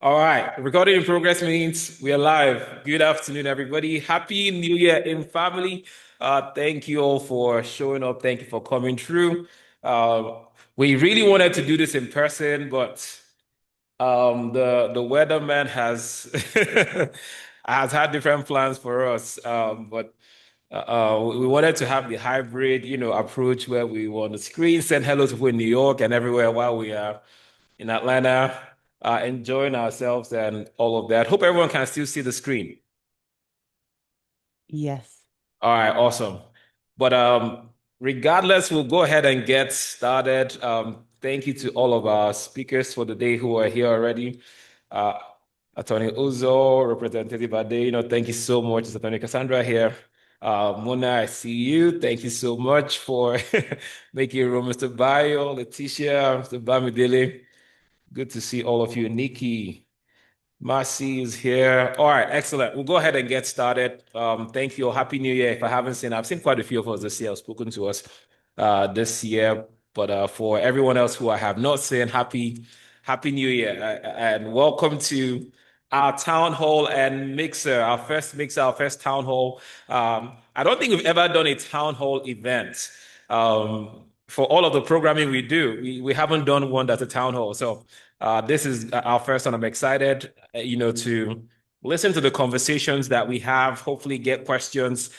All right, recording in progress means we are live. Good afternoon, everybody. Happy New Year in family. Thank you all for showing up. Thank you for coming through. We really wanted to do this in person, but the weatherman has has had different plans for us. But we wanted to have the hybrid, approach where we were on the screen, send hello to people in New York and everywhere while we are in Atlanta, enjoying ourselves and all of that. Hope everyone can still see the screen. Yes. All right, awesome. But regardless, we'll go ahead and get started. Thank you to all of our speakers for the day who are here already. Uh, Attorney Uzo, Representative Ade, thank you so much. It's Attorney Cassandra here. Mona, I see you. Thank you so much for making room, Mr. Bayo, Letitia, Mr. Bamidele. Good to see all of you. Nikki, Marcy is here. All right, excellent. We'll go ahead and get started. Thank you. Happy New Year. If I haven't seen, I've seen quite a few of us this year, have spoken to us this year. But for everyone else who I have not seen, Happy New Year. And welcome to our town hall and mixer, our first town hall. I don't think we've ever done a town hall event. For all of the programming we do, we haven't done one that's a town hall. So this is our first one. I'm excited, to listen to the conversations that we have, hopefully get questions,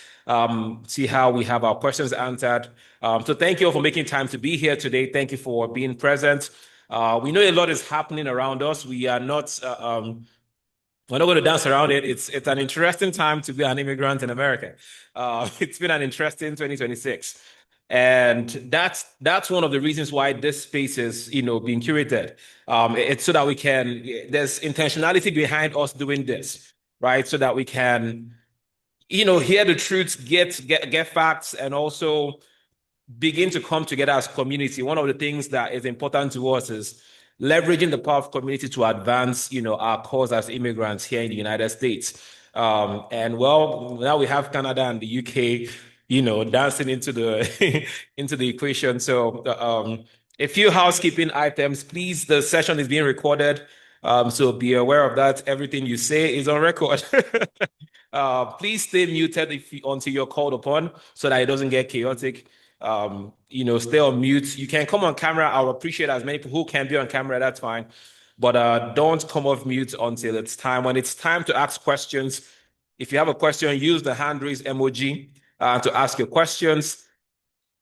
see how we have our questions answered. So thank you all for making time to be here today. Thank you for being present. We know a lot is happening around us. We're not going to dance around it. It's an interesting time to be an immigrant in America. It's been an interesting 2026. And that's one of the reasons why this space is, being curated. It's so that there's intentionality behind us doing this, right? So that we can, hear the truths, get facts, and also begin to come together as community. One of the things that is important to us is leveraging the power of community to advance, our cause as immigrants here in the United States. And well, now we have Canada and the UK, dancing into the into the equation. So a few housekeeping items, please. The session is being recorded. So be aware of that. Everything you say is on record. Please stay muted until you're called upon so that it doesn't get chaotic. Stay on mute. You can come on camera. I'll appreciate as many people who can be on camera. That's fine. But don't come off mute until it's time. When it's time to ask questions, if you have a question, use the hand raise emoji to ask your questions.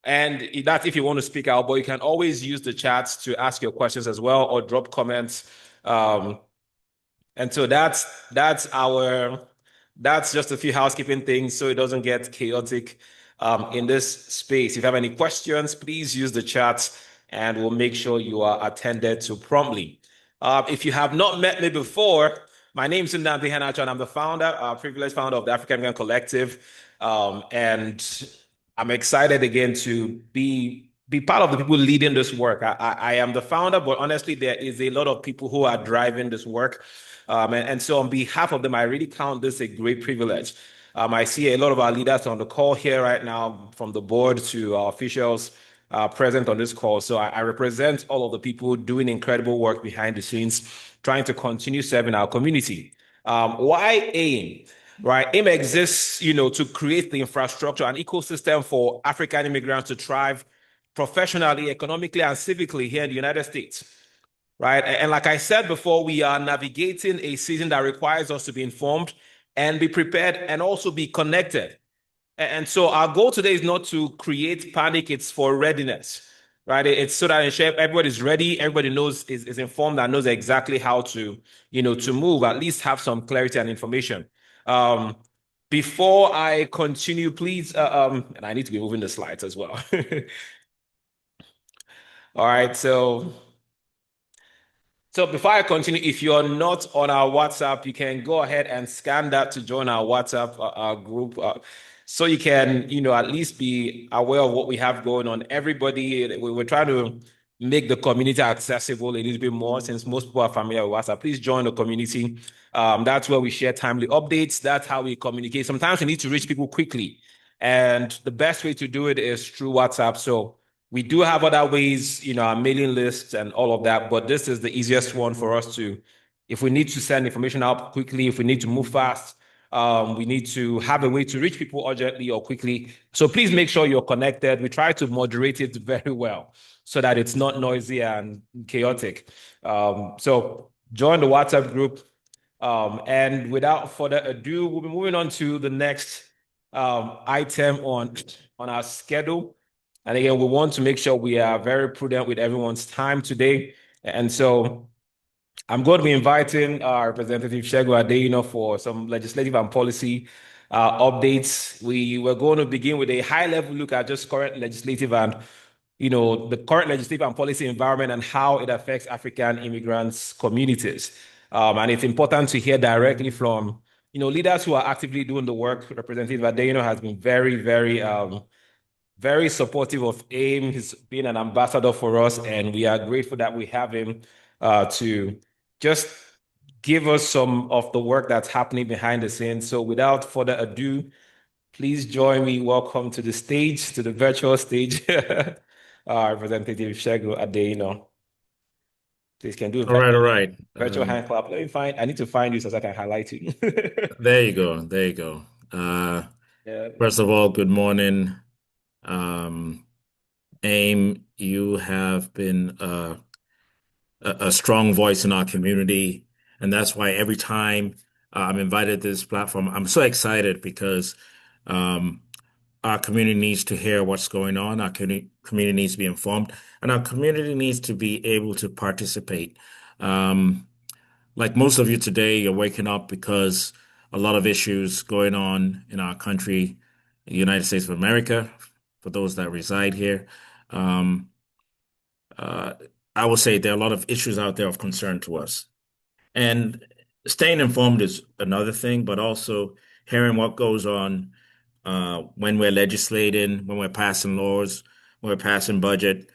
And that's if you want to speak out, but you can always use the chats to ask your questions as well or drop comments. And so that's just a few housekeeping things so it doesn't get chaotic in this space. If you have any questions, please use the chat and we'll make sure you are attended to promptly. If you have not met me before, my name is Nnamdi Iheanacho and I'm the privileged founder of the African American Collective. And I'm excited again to be part of the people leading this work. I am the founder, but honestly, there is a lot of people who are driving this work. And so on behalf of them, I really count this a great privilege. I see a lot of our leaders on the call here right now, from the board to our officials present on this call. So I represent all of the people doing incredible work behind the scenes, trying to continue serving our community. Why AIM? Right? AIM exists, to create the infrastructure and ecosystem for African immigrants to thrive professionally, economically, and civically here in the United States. Right? And like I said before, we are navigating a season that requires us to be informed and be prepared and also be connected. And so our goal today is not to create panic, it's for readiness, right? It's so that everybody's ready, everybody is informed and knows exactly how to, to move, at least have some clarity and information. Before I continue, please, and I need to be moving the slides as well. All right, so before I continue, if you're not on our WhatsApp, you can go ahead and scan that to join our WhatsApp group. So you can, at least be aware of what we have going on. Everybody, we're trying to make the community accessible a little bit more since most people are familiar with WhatsApp. Please join the community. That's where we share timely updates. That's how we communicate. Sometimes we need to reach people quickly. And the best way to do it is through WhatsApp. So we do have other ways, our mailing lists and all of that, but this is the easiest one for us to If we need to send information out quickly, if we need to move fast, we need to have a way to reach people urgently or quickly. So please make sure you're connected. We try to moderate it very well so that it's not noisy and chaotic. So join the WhatsApp group. And without further ado, we'll be moving on to the next item on our schedule. And again, we want to make sure we are very prudent with everyone's time today. And so I'm going to be inviting our Representative Segun Adeyino for some legislative and policy updates. We were going to begin with a high-level look at just current legislative and, the current legislative and policy environment and how it affects African immigrants' communities. And it's important to hear directly from, leaders who are actively doing the work. Representative Adeyino has been very, very very supportive of AIM. He's been an ambassador for us, and we are grateful that we have him to just give us some of the work that's happening behind the scenes. So without further ado, please join me. Welcome to the stage, to the virtual stage, Representative Segun Adeyino. Please can do a All right, all right. virtual hand clap. I need to find you so I can highlight you. There you go. There you go. Uh, Yeah. First of all, good morning. Um, AIM, you have been a strong voice in our community, and that's why every time I'm invited to this platform, I'm so excited because um, our community needs to hear what's going on. Our community needs to be informed, and our community needs to be able to participate. Um, Like most of you today, you're waking up because a lot of issues going on in our country, the United States of America, for those that reside here. Um, uh, I would say there are a lot of issues out there of concern to us. And staying informed is another thing, but also hearing what goes on when we're legislating, when we're passing laws, when we're passing budget,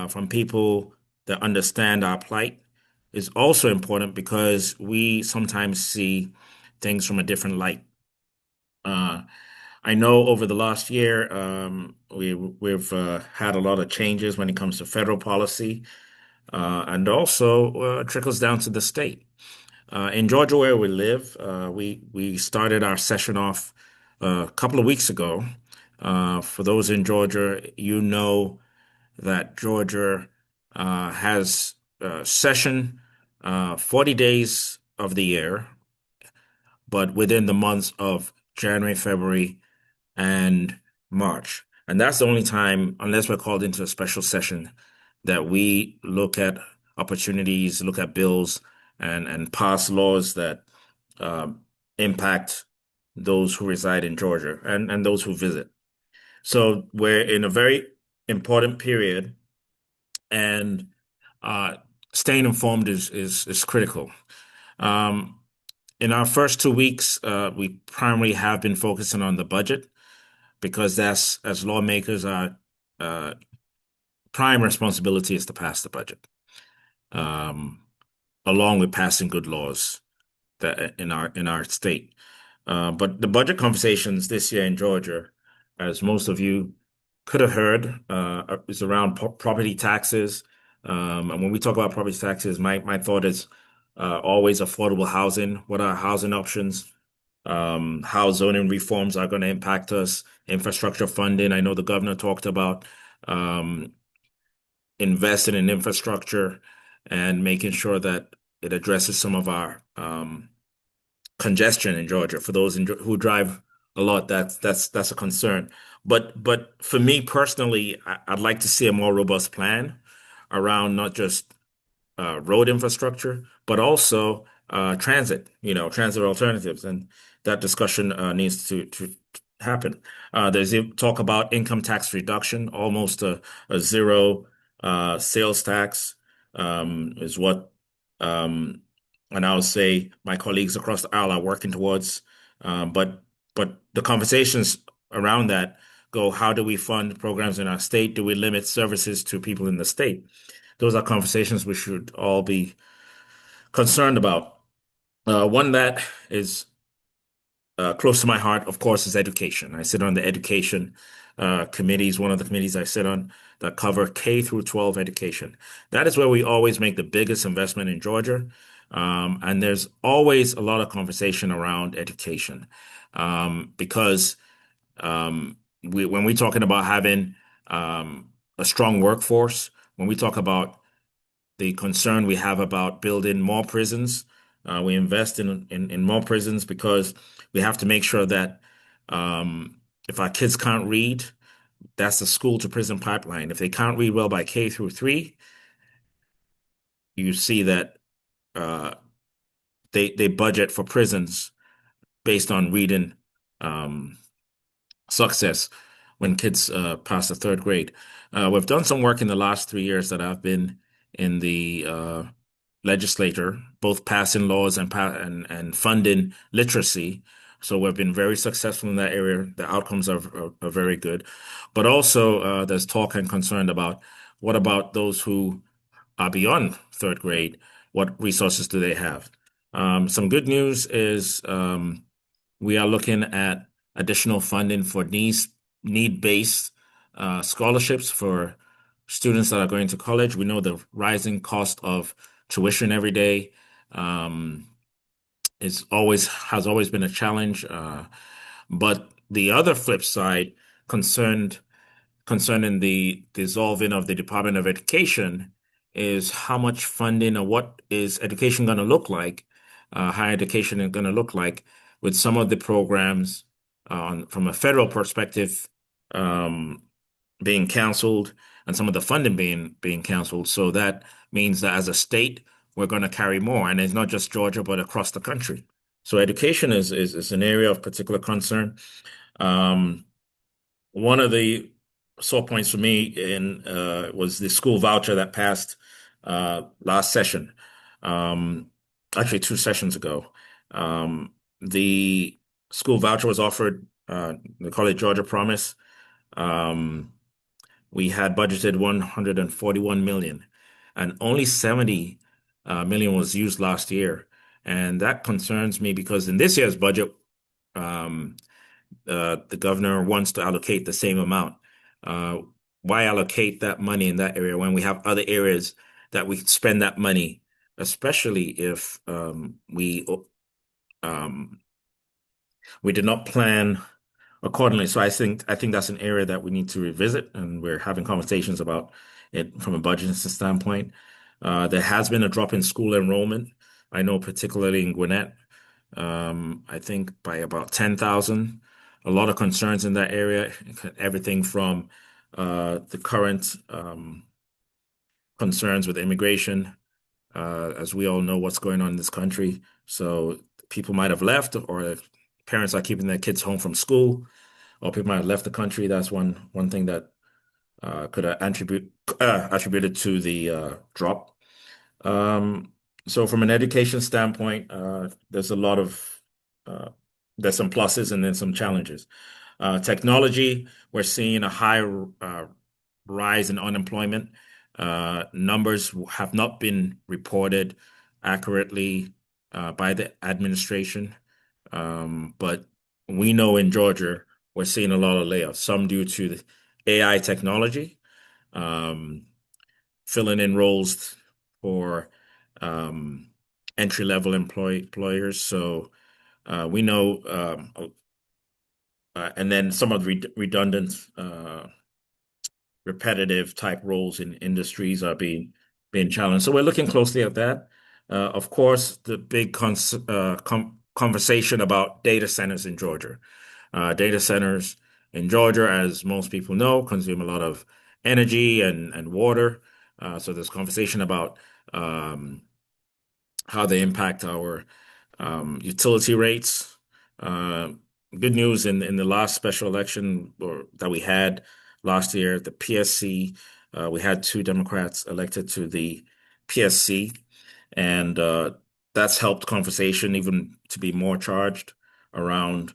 from people that understand our plight is also important because we sometimes see things from a different light. Uh, I know over the last year, we've had a lot of changes when it comes to federal policy, and also trickles down to the state. In Georgia, where we live, we started our session off a couple of weeks ago. For those in Georgia, you know that Georgia has session 40 days of the year, but within the months of January, February, and March. And that's the only time, unless we're called into a special session, that we look at opportunities, look at bills, and pass laws that um, impact those who reside in Georgia and those who visit. So we're in a very important period, and uh, staying informed is critical. Um, in our first 2 weeks, we primarily have been focusing on the budget because that's, as lawmakers, our uh, prime responsibility is to pass the budget, um, along with passing good laws that in our state. But the budget conversations this year in Georgia, as most of you could have heard, is around property taxes. And when we talk about property taxes, my thought is always affordable housing. What are housing options? How zoning reforms are going to impact us, infrastructure funding. I know the governor talked about um, investing in infrastructure and making sure that it addresses some of our congestion in Georgia. For those who drive a lot, that's a concern. But for me personally, I'd like to see a more robust plan around not just road infrastructure, but also transit, transit alternatives. And that discussion needs to happen. There's talk about income tax reduction, almost a zero sales tax is what, um, and I would say my colleagues across the aisle are working towards. But the conversations around that go, how do we fund programs in our state? Do we limit services to people in the state? Those are conversations we should all be concerned about. One that is close to my heart, of course, is education. I sit on the education committees, one of the committees I sit on that cover K through 12 education. That is where we always make the biggest investment in Georgia. And there's always a lot of conversation around education, because when we're talking about having a strong workforce, when we talk about the concern we have about building more prisons, we invest in more prisons because we have to make sure that if our kids can't read, that's the school to prison pipeline. If they can't read well by K through 3, you see that uh, they budget for prisons based on reading um, success when kids pass the third grade. We've done some work in the last 3 years that I've been in the legislature, both passing laws and funding literacy. So we've been very successful in that area. The outcomes are very good. But also, there's talk and concern about what about those who are beyond third grade? What resources do they have? Some good news is we are looking at additional funding for need-based scholarships for students that are going to college. We know the rising cost of tuition every day um, has always been a challenge. But the other flip side concerned concerning the dissolving of the Department of Education is how much funding or what is education going to look like, higher education is going to look like with some of the programs from a federal perspective um, being canceled and some of the funding being canceled. So that means that as a state, we're going to carry more, and it's not just Georgia, but across the country. So education is an area of particular concern. Um, One of the sore points for me in was the school voucher that passed last session, um, actually 2 sessions ago. The school voucher was offered. They call it Georgia Promise. Um, we had budgeted 141 million, and only 70 million was used last year, and that concerns me because in this year's budget. Um, the governor wants to allocate the same amount. Uh, why allocate that money in that area when we have other areas that we could spend that money, especially if um, we did not plan accordingly. So I think that's an area that we need to revisit, and we're having conversations about it from a budgeting standpoint. There has been a drop in school enrollment. I know particularly in Gwinnett, I think by about 10,000. A lot of concerns in that area, everything from the current concerns with immigration, as we all know what's going on in this country. So people might have left, or parents are keeping their kids home from school, or people might have left the country. That's one thing that could attributed to the drop. Um, so from an education standpoint, there's a lot of there's some pluses and then some challenges. Technology, we're seeing a high rise in unemployment. Numbers have not been reported accurately by the administration, but we know in Georgia we're seeing a lot of layoffs, some due to the AI technology. Um, Filling in roles for um, entry-level employers. So we know, and then some of the redundant, repetitive type roles in industries are being challenged. So we're looking closely at that. Of course, the big conversation about data centers in Georgia. Data centers in Georgia, as most people know, consume a lot of energy and water. So there's conversation about um, how they impact our utility rates. Uh, Good news in the last special election that we had last year, the PSC, we had 2 Democrats elected to the PSC, and that's helped conversation even to be more charged around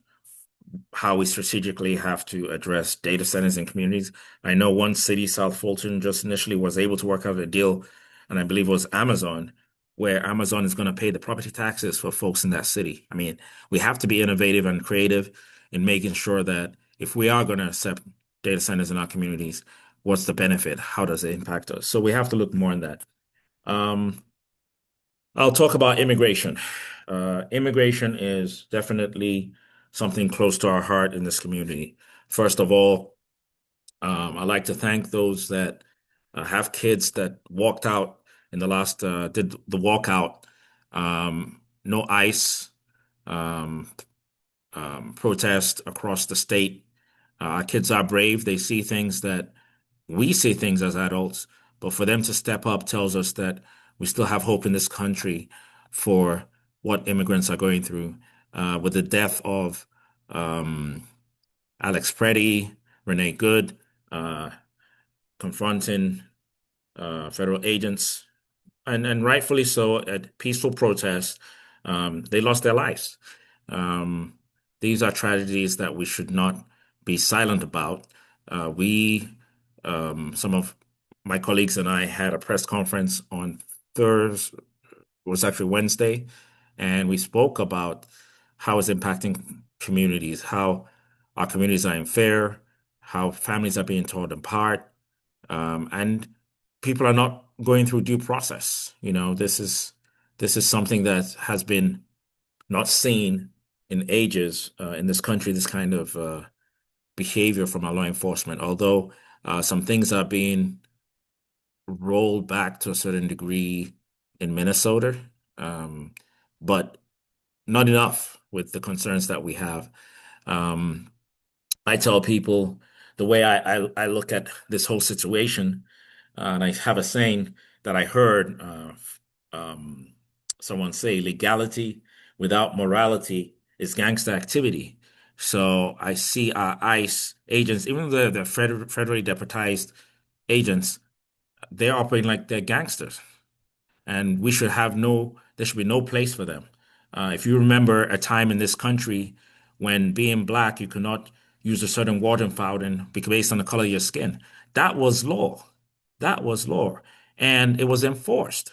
how we strategically have to address data centers in communities. I know one city, South Fulton, just initially was able to work out a deal, and I believe it was Amazon, where Amazon is going to pay the property taxes for folks in that city. I mean, we have to be innovative and creative in making sure that if we are going to accept data centers in our communities, what's the benefit? How does it impact us? So we have to look more in that. Um, I'll talk about immigration. Immigration is definitely something close to our heart in this community. First of all, I'd like to thank those that have kids that walked out in the last, did the walkout. No ICE um, protest across the state. Our kids are brave. They see things that we see things as adults, but for them to step up tells us that we still have hope in this country for what immigrants are going through. With the death of um, Alex Preddy, Renee Good, uh, confronting federal agents, and rightfully so, at peaceful protests, they lost their lives. Um, these are tragedies that we should not be silent about. Some of my colleagues and I had a press conference on Thursday, was actually Wednesday, and we spoke about how it's impacting communities, how our communities are unfair, how families are being torn apart, and people are not going through due process. This is something that has been not seen in ages in this country. This kind of behavior from our law enforcement, although some things are being rolled back to a certain degree in Minnesota, um, but not enough with the concerns that we have. Um, I tell people the way I look at this whole situation, and I have a saying that I heard um, someone say, legality without morality is gangster activity. So I see our ICE agents, even though they're federally deputized agents, they're operating like they're gangsters, and there should be no place for them. If you remember a time in this country when being black, you could not use a certain water fountain based on the color of your skin, that was law. That was law, and it was enforced.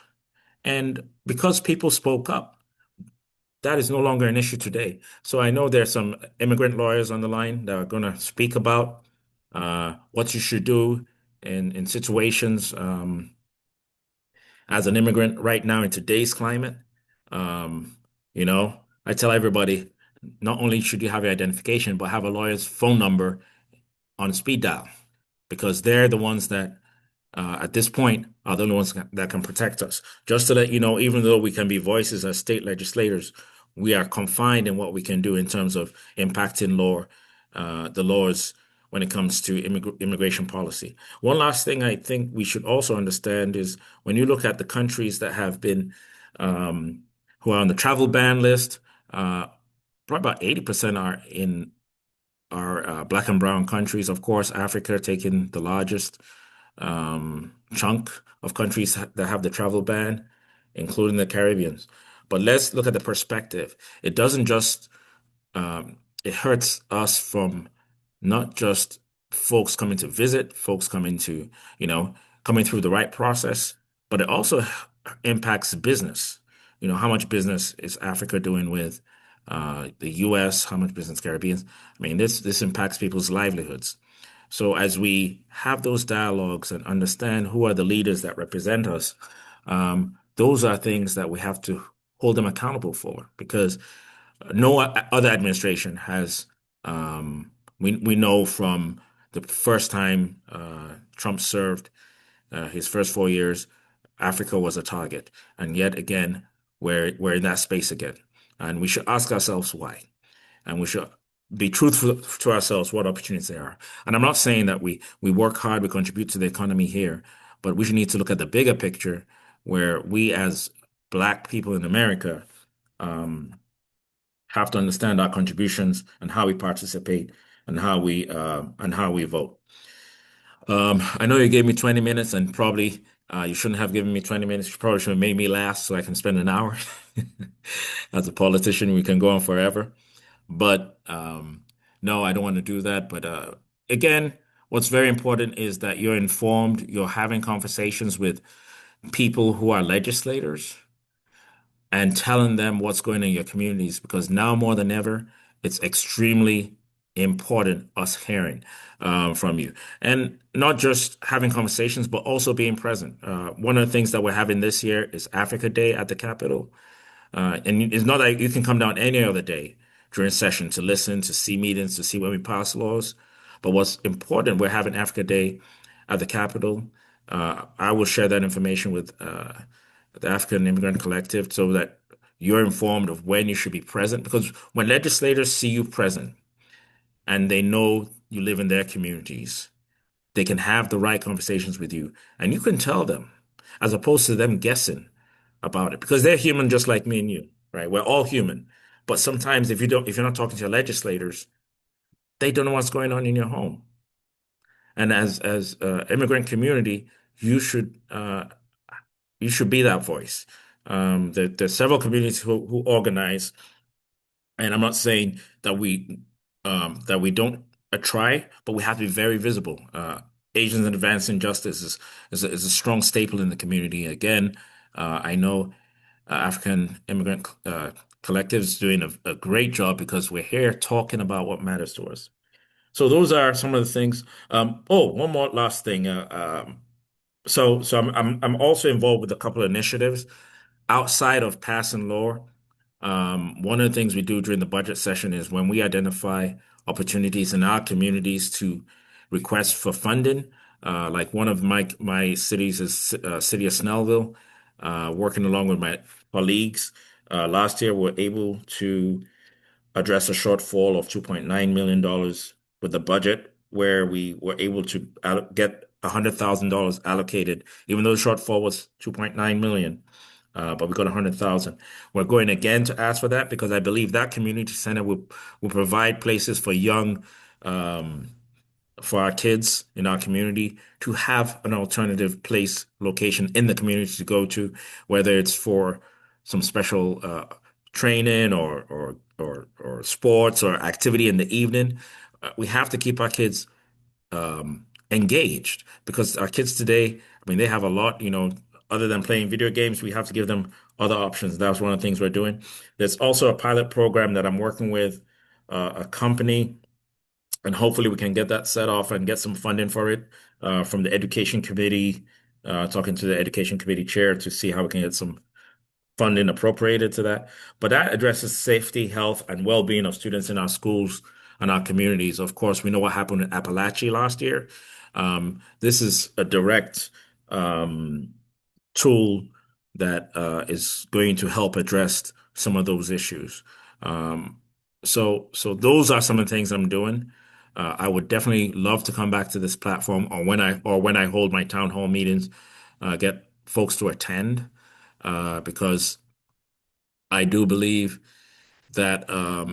And because people spoke up, that is no longer an issue today. So I know there's some immigrant lawyers on the line that are going to speak about what you should do in situations. As an immigrant right now in today's climate, um, you know, I tell everybody not only should you have your identification, but have a lawyer's phone number on speed dial because they're the ones that, at this point, are the only ones that can protect us. Just to let you know, even though we can be voices as state legislators, we are confined in what we can do in terms of impacting the laws when it comes to immigration policy. One last thing I think we should also understand is when you look at the countries that have been, um, who are on the travel ban list, uh, probably about 80% are black and brown countries. Of course, Africa taking the largest chunk of countries that have the travel ban, including the Caribbeans. But let's look at the perspective. It doesn't just it hurts us from not just folks coming to visit, folks coming to, you know, coming through the right process, but it also impacts business. How much business is Africa doing with the US? How much business Caribbeans? I mean, this impacts people's livelihoods. So as we have those dialogues and understand who are the leaders that represent us, those are things that we have to hold them accountable for because no other administration has. We know from the first time Trump served his first 4 years, Africa was a target, and yet again we're in that space again, and we should ask ourselves why, and we should be truthful to ourselves what opportunities there are. And I'm not saying that we work hard, we contribute to the economy here, but we should need to look at the bigger picture where we as Black people in America. Um, have to understand our contributions and how we participate and how we vote. I know you gave me 20 minutes, and probably you shouldn't have given me 20 minutes. You probably should have made me last so I can spend an hour. As a politician, we can go on forever. But no, I don't want to do that. But again, what's very important is that you're informed, you're having conversations with people who are legislators and telling them what's going on in your communities because now more than ever, it's extremely important us hearing from you. And not just having conversations, but also being present. One of the things that we're having this year is Africa Day at the Capitol. And it's not like you can come down any other day during session to listen, to see meetings, to see when we pass laws. But what's important, we're having Africa Day at the Capitol. I will share that information with the African Immigrant Collective so that you're informed of when you should be present. Because when legislators see you present and they know you live in their communities, they can have the right conversations with you and you can tell them, as opposed to them guessing about it, because they're human just like me and you, right? We're all human. But sometimes if you're not talking to your legislators, they don't know what's going on in your home. And as immigrant community, you should uh, you should be that voice. There's several communities who organize, and I'm not saying that we don't try, but we have to be very visible. Asians in Advancing Justice is a strong staple in the community. Again, I know African Immigrant Collectives doing a great job because we're here talking about what matters to us. So those are some of the things. One more last thing. I'm also involved with a couple of initiatives outside of passing law. One of the things we do during the budget session is when we identify opportunities in our communities to request for funding. Like one of my cities is City of Snellville. Working along with my colleagues, last year we were able to address a shortfall of $2.9 million with the budget, where we were able to get $100,000 allocated, even though the shortfall was 2.9 million. But we got 100,000. We're going again to ask for that because I believe that community center will provide places for um, for our kids in our community to have an alternative place location in the community to go to, whether it's for some special training or sports or activity in the evening. We have to keep our kids engaged because our kids today, I mean, they have a lot, other than playing video games, we have to give them other options. That's one of the things we're doing. There's also a pilot program that I'm working with a company, and hopefully we can get that set off and get some funding for it from the education committee, talking to the education committee chair to see how we can get some funding appropriated to that. But that addresses safety, health, and well-being of students in our schools and our communities. Of course, we know what happened in Appalachia last year. This is a direct tool that is going to help address some of those issues. Um, so those are some of the things I'm doing. I would definitely love to come back to this platform, or when I hold my town hall meetings, get folks to attend because I do believe that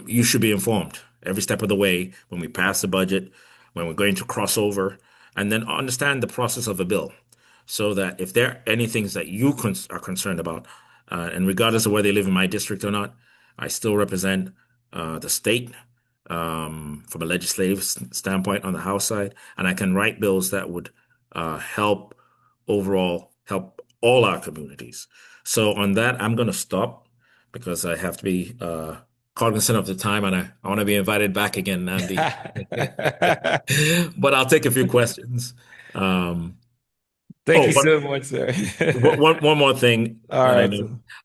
you should be informed every step of the way when we pass the budget, when we're going to cross over, and then understand the process of a bill so that if there are any things that are concerned about, and regardless of whether they live in my district or not, I still represent the state from a legislative standpoint on the House side, and I can write bills that would help help all our communities. So on that, I'm going to stop because I have to be cognizant of the time, and I want to be invited back again, Nandi. But I'll take a few questions. Um, Thank oh, you so much, sir. one more thing All that I right.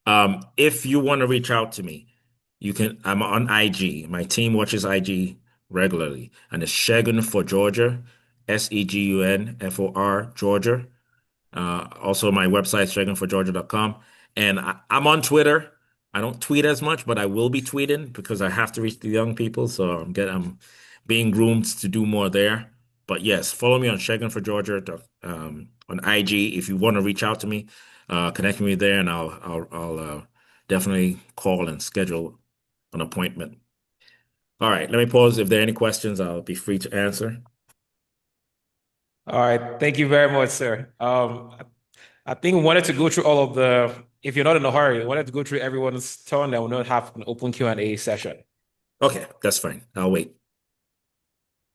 know. If you want to reach out to me, you can. I'm on IG. My team watches IG regularly, and it's Shegun for Georgia, SEGUN FOR Georgia. Also, my website, ShegunForGeorgia.com. And I'm on Twitter. I don't tweet as much, but I will be tweeting because I have to reach the young people. So I'm being groomed to do more there. But yes, follow me on Shegun for Georgia on IG. If you want to reach out to me, connect with me there, and I'll definitely call and schedule an appointment. All right, let me pause. If there are any questions, I'll be free to answer. All right. Thank you very much, sir. I think we wanted to go through all of if you're not in a hurry, we wanted to go through everyone's turn and we'll not have an open Q&A session. Okay, that's fine. I'll wait.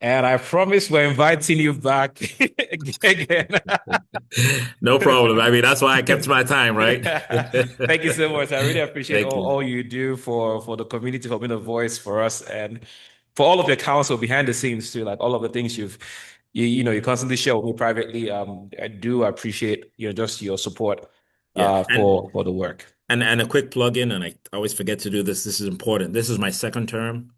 And I promise we're inviting you back again. No problem. I mean, that's why I kept my time, right? Thank you so much. I really appreciate Thank you. all you do for the community, for being a voice for us and for all of your counsel behind the scenes too, like all of the things you constantly share with me privately. I do appreciate just your support Yeah. for the work. And a quick plug-in, and I always forget to do this. This is important. This is my second term,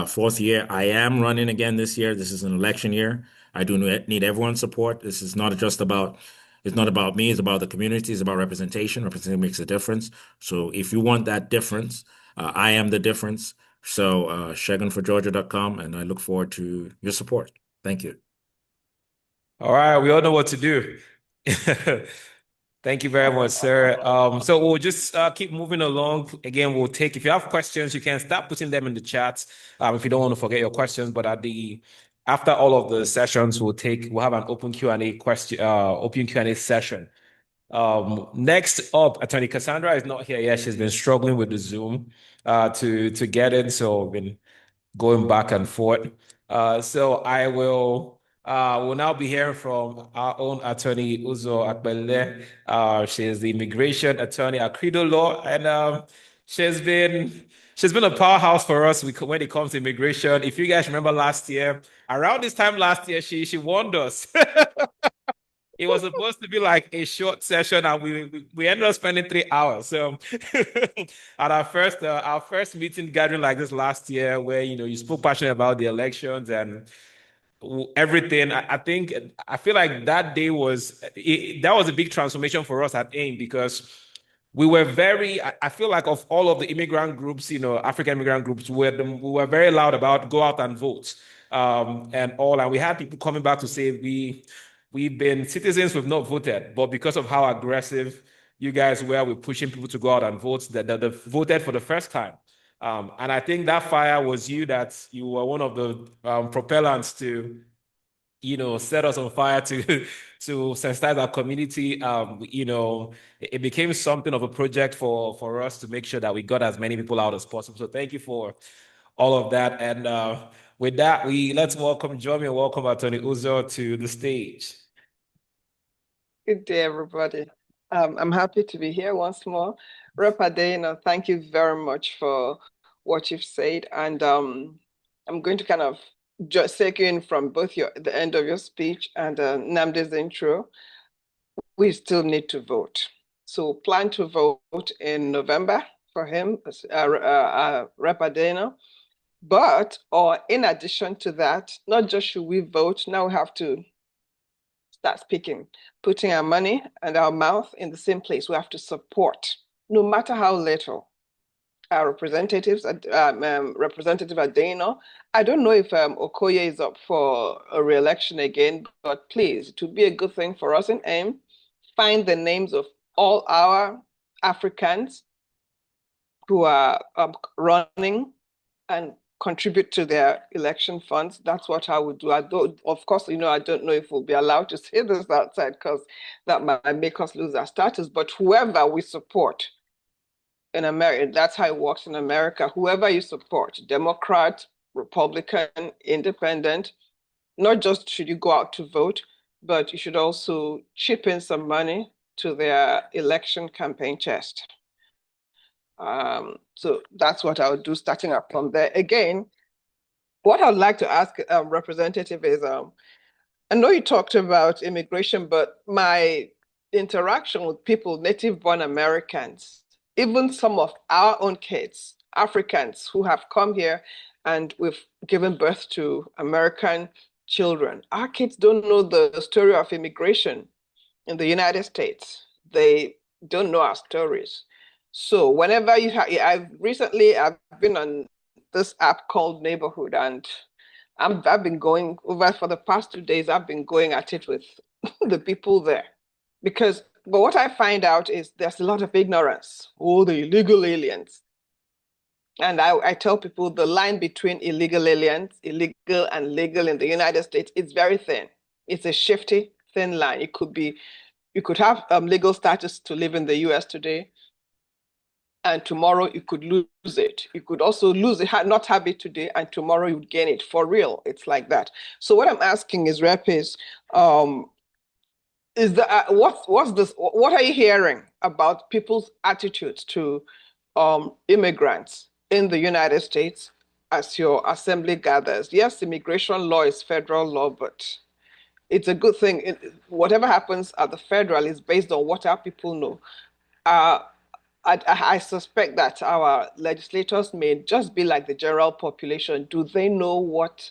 fourth year. I am running again this year. This is an election year. I do need everyone's support. This is not just about, it's not about me. It's about the community. It's about representation. Representation makes a difference. So if you want that difference, I am the difference. So ShegunForGeorgia.com, and I look forward to your support. Thank you. All right, we all know what to do. Thank you very much, sir. So we'll just keep moving along. Again, we'll take, if you have questions, you can start putting them in the chat. If you don't want to forget your questions, but after all of the sessions, we'll have an open Q&A session. Next up, Attorney Cassandra is not here yet. She's been struggling with the Zoom to get in, so we've been going back and forth. So I will now be hearing from our own attorney, Uzo Akbele. She is the immigration attorney at Credo Law, and she's been a powerhouse for us when it comes to immigration. If you guys remember last year, around this time last year, she warned us. It was supposed to be like a short session, and we ended up spending 3 hours. So, at our first meeting gathering like this last year, where you spoke passionately about the elections and everything, I feel like that day that was a big transformation for us at AIM, because we were I feel like of all of the immigrant groups, African immigrant groups, we were very loud about go out and vote, and we had people coming back to say we've been citizens who've not voted, but because of how aggressive you guys were with pushing people to go out and vote, that voted for the first time. And I think that fire was that you were one of the propellants to, set us on fire to sensitize our community. It became something of a project for us to make sure that we got as many people out as possible. So thank you for all of that. And with that, let's join me and welcome Attorney Uzo to the stage. Good day, everybody. I'm happy to be here once more. Rep. Adeyino, thank you very much for what you've said. And I'm going to kind of just take you in from both the end of your speech and Nnamdi's intro. We still need to vote. So plan to vote in November for him, Rep. Adeyino. Or in addition to that, not just should we vote, now we have to start speaking, putting our money and our mouth in the same place. We have to support, no matter how little. Our representatives, Representative Adeyino, I don't know if Okoye is up for a re-election again, but please, it would be a good thing for us in AIM, find the names of all our Africans who are running and contribute to their election funds. That's what I would do. Of course, I don't know if we'll be allowed to say this outside, because that might make us lose our status. But whoever we support in America, that's how it works in America. Whoever you support, Democrat, Republican, Independent, not just should you go out to vote, but you should also chip in some money to their election campaign chest. So that's what I would do, starting up from there. Again, what I'd like to ask Representative is, I know you talked about immigration, but my interaction with people, native-born Americans, even some of our own kids, Africans who have come here and we've given birth to American children. Our kids don't know the story of immigration in the United States. They don't know our stories. So whenever I've been on this app called Neighborhood, and I've been going over for the past 2 days. I've been going at it with the people there, but what I find out is there's a lot of ignorance. Oh, the illegal aliens. And I tell people the line between illegal aliens, illegal and legal in the United States is very thin. It's a shifty, thin line. You could have legal status to live in the US today, and tomorrow you could lose it. You could also lose it, not have it today, and tomorrow you would gain it. For real, it's like that. So what I'm asking is, Rep, what are you hearing about people's attitudes to immigrants in the United States, as your assembly gathers. Yes, immigration law is federal law, but it's a good thing. Whatever happens at the federal is based on what our people know. Uh, I suspect that our legislators may just be like the general population. Do they know what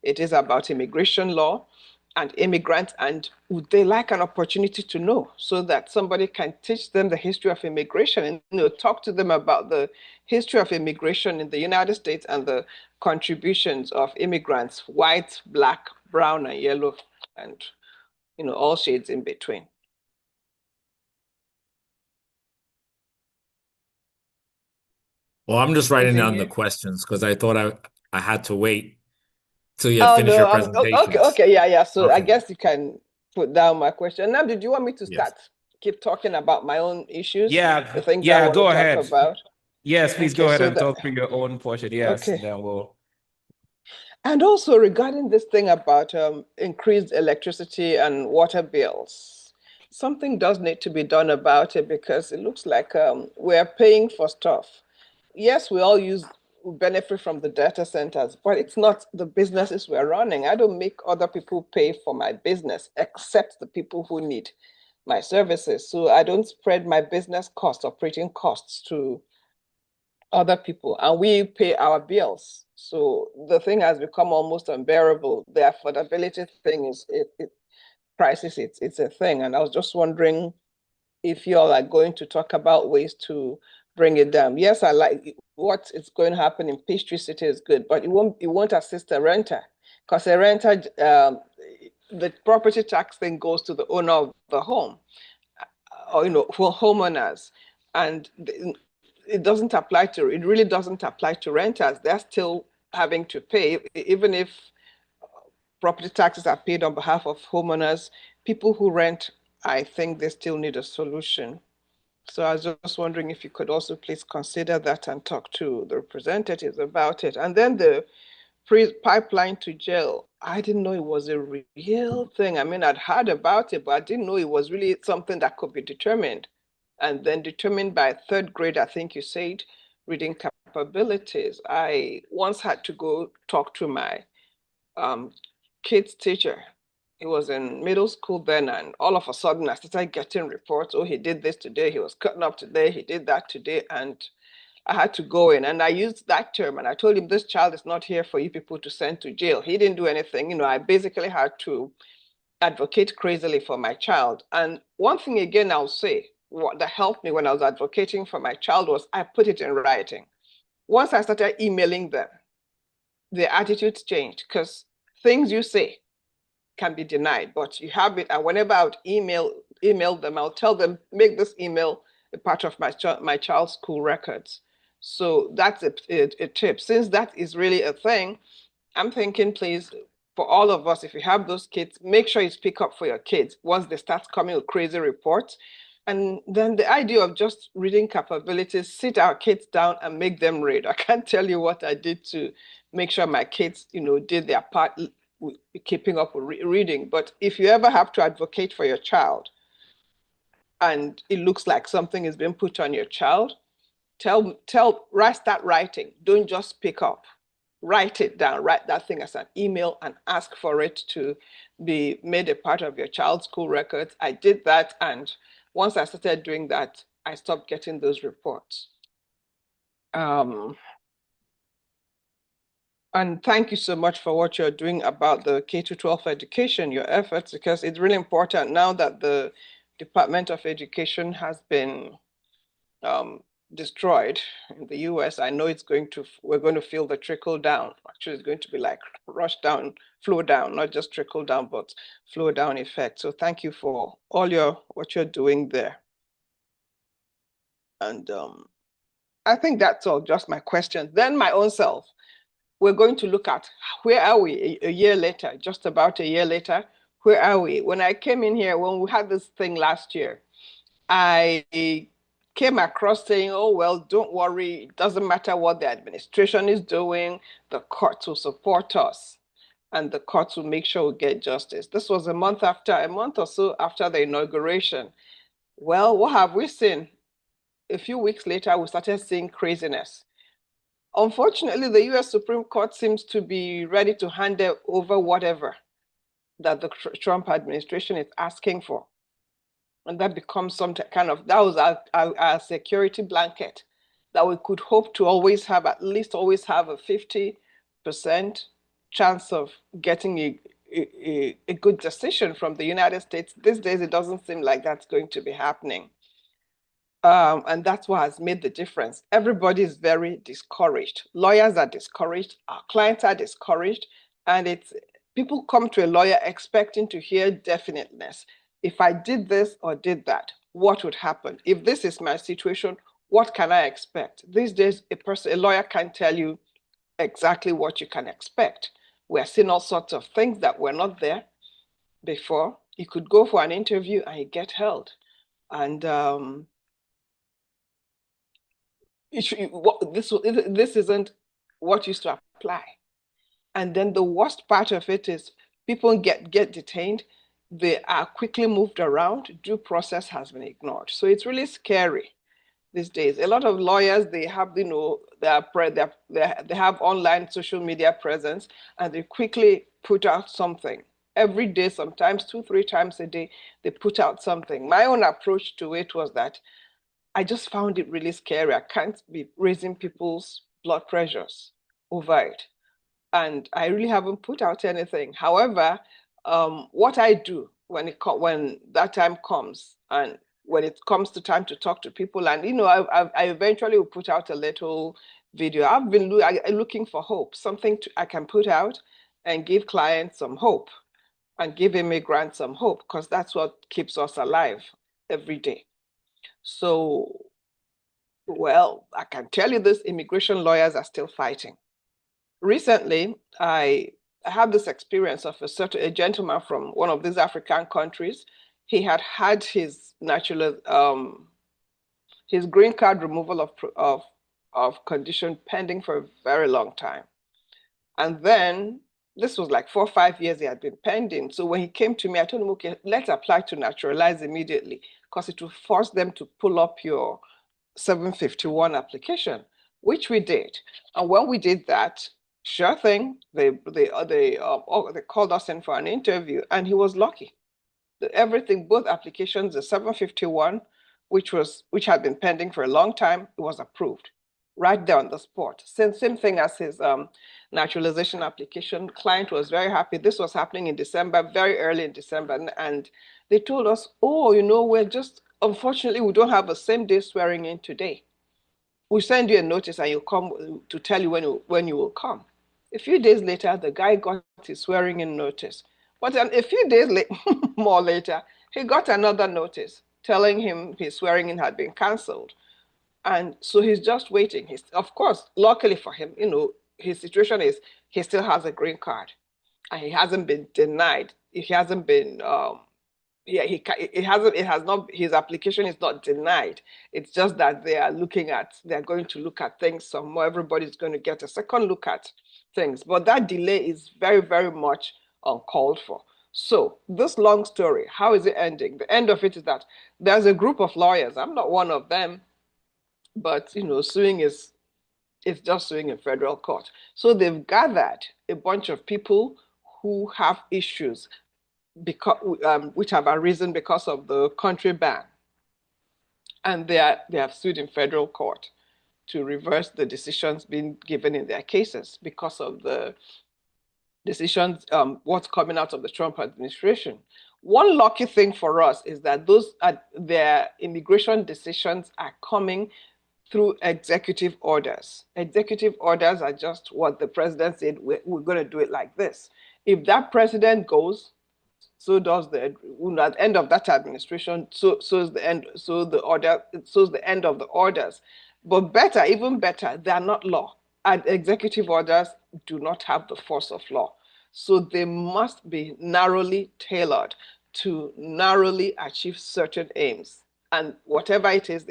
it is about immigration law and immigrants? And would they like an opportunity to know so that somebody can teach them the history of immigration and talk to them about the history of immigration in the United States and the contributions of immigrants, white, black, brown, and yellow, and all shades in between. Well, I'm just writing Is it down the you? questions because I thought I had to wait till you had Oh finished no, your okay, presentations. okay, yeah, yeah. So I Okay. guess you can put down my question. Now, did you want me to Yes. start keep talking about my own issues, the Yeah, things I yeah, want to go talk ahead. about? Yes, please Okay, go ahead so and that talk through your own portion. Yes, okay. then we'll. And also regarding this thing about increased electricity and water bills, something does need to be done about it because it looks like we're paying for stuff. Yes, we benefit from the data centers, but it's not the businesses we're running. I don't make other people pay for my business except the people who need my services. So I don't spread my business costs, operating costs to other people, and we pay our bills. So the thing has become almost unbearable. The affordability thing prices, it's a thing. And I was just wondering if you all are going to talk about ways to bring it down. Yes, I like what is going to happen in Peachtree City is good, but it won't assist a renter because a renter, the property tax thing goes to the owner of the home, or for homeowners, and it doesn't apply to. It really doesn't apply to renters. They're still having to pay, even if property taxes are paid on behalf of homeowners. People who rent, I think they still need a solution. So I was just wondering if you could also please consider that and talk to the representatives about it. And then the pipeline to jail. I didn't know it was a real thing. I mean, I'd heard about it, but I didn't know it was really something that could be determined. And then determined by third grade, I think you said, reading capabilities. I once had to go talk to my um, kids teacher. He was in middle school then, and all of a sudden I started getting reports. Oh, he did this today. He was cutting up today. He did that today. And I had to go in and I used that term and I told him, this child is not here for you people to send to jail. He didn't do anything. I basically had to advocate crazily for my child. And one thing again, I'll say, what that helped me when I was advocating for my child was I put it in writing. Once I started emailing them, their attitudes changed because things you say can be denied, but you have it. And whenever I would email them, I'll tell them, make this email a part of my child's school records. So that's a tip. Since that is really a thing, I'm thinking, please, for all of us, if you have those kids, make sure you speak up for your kids once they start coming with crazy reports. And then the idea of just reading capabilities, sit our kids down and make them read. I can't tell you what I did to make sure my kids, did their part keeping up with reading. But if you ever have to advocate for your child and it looks like something is being put on your child, start writing. Don't just pick up. Write it down. Write that thing as an email and ask for it to be made a part of your child's school records. I did that, and once I started doing that, I stopped getting those reports. And thank you so much for what you're doing about the K-12 education, your efforts, because it's really important now that the Department of Education has been destroyed in the US. I know we're going to feel the trickle down. Actually, it's going to be like rush down, flow down, not just trickle down, but flow down effect. So thank you for what you're doing there. And I think that's all, just my question. Then my own self, we're going to look at where are we a year later, just about a year later, where are we? When I came in here, when we had this thing last year, I came across saying, oh, well, don't worry. It doesn't matter what the administration is doing. The courts will support us and the courts will make sure we get justice. This was a month or so after the inauguration. Well, what have we seen? A few weeks later, we started seeing craziness. Unfortunately, the US Supreme Court seems to be ready to hand over whatever that the Trump administration is asking for. And that becomes some kind of, that was our security blanket that we could hope to always have, at least always have a 50% chance of getting a good decision from the United States. These days, it doesn't seem like that's going to be happening. And that's what has made the difference. Everybody is very discouraged. Lawyers are discouraged. Our clients are discouraged. And it's people come to a lawyer expecting to hear definiteness. If I did this or did that, what would happen? If this is my situation, what can I expect? These days, a lawyer can tell you exactly what you can expect. We're seeing all sorts of things that were not there before. You could go for an interview and you get held. And this isn't what used to apply. And then the worst part of it is people get detained. They are quickly moved around. Due process has been ignored. So it's really scary these days. A lot of lawyers, they have, they have online social media presence, and they quickly put out something. Every day, sometimes 2-3 times a day, they put out something. My own approach to it was that I just found it really scary. I can't be raising people's blood pressures over it. And I really haven't put out anything. However, what I do when that time comes, and when it comes to time to talk to people, and I eventually will put out a little video. I've been looking for hope, something I can put out and give clients some hope and give immigrants some hope, because that's what keeps us alive every day. So, well, I can tell you this, immigration lawyers are still fighting. Recently, I had this experience of a gentleman from one of these African countries. He had his his green card removal of condition pending for a very long time. And then this was like 4 or 5 years he had been pending. So when he came to me, I told him, okay, let's apply to naturalize immediately, because it will force them to pull up your 751 application, which we did. And when we did that, sure thing, they called us in for an interview, and he was lucky. Everything, both applications, the 751, which had been pending for a long time, it was approved right there on the spot. Same thing as his naturalization application. Client was very happy. This was happening in December, very early in December, and they told us, oh, unfortunately, we don't have a same-day swearing in today. We send you a notice and you come to tell you when you will come. A few days later, the guy got his swearing in notice. But then a few days more later, he got another notice telling him his swearing in had been canceled. And so he's just waiting. Of course, luckily for him, his situation is he still has a green card and he hasn't been denied. He hasn't been his application is not denied. It's just that they're going to look at things some more. Everybody's going to get a second look at things. But that delay is very, very much uncalled for. So this long story, how is it ending? The end of it is that there's a group of lawyers. I'm not one of them, but suing is just suing in federal court. So they've gathered a bunch of people who have issues which have arisen because of the country ban, and they have sued in federal court to reverse the decisions being given in their cases because of the decisions, what's coming out of the Trump administration. One lucky thing for us is that their immigration decisions are coming through executive orders. Executive orders are just what the president said, we're going to do it like this. If that president goes, so does at the end of that administration, so is the end, so is the end of the orders. But even better, they are not law. And executive orders do not have the force of law. So they must be narrowly tailored to narrowly achieve certain aims. And whatever it is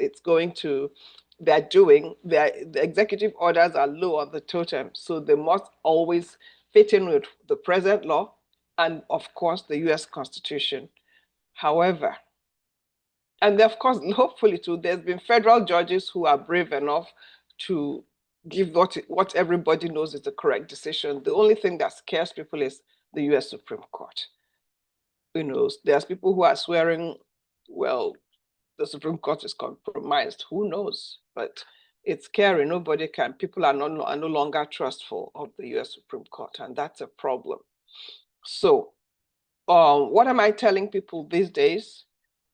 they're doing, the executive orders are low on the totem. So they must always fit in with the present law and, of course, the US Constitution. However, and of course, hopefully too, there's been federal judges who are brave enough to give what everybody knows is the correct decision. The only thing that scares people is the US Supreme Court. There's people who are swearing, well, the Supreme Court is compromised. Who knows? But it's scary. People are no longer trustful of the US Supreme Court, and that's a problem. So, what am I telling people these days?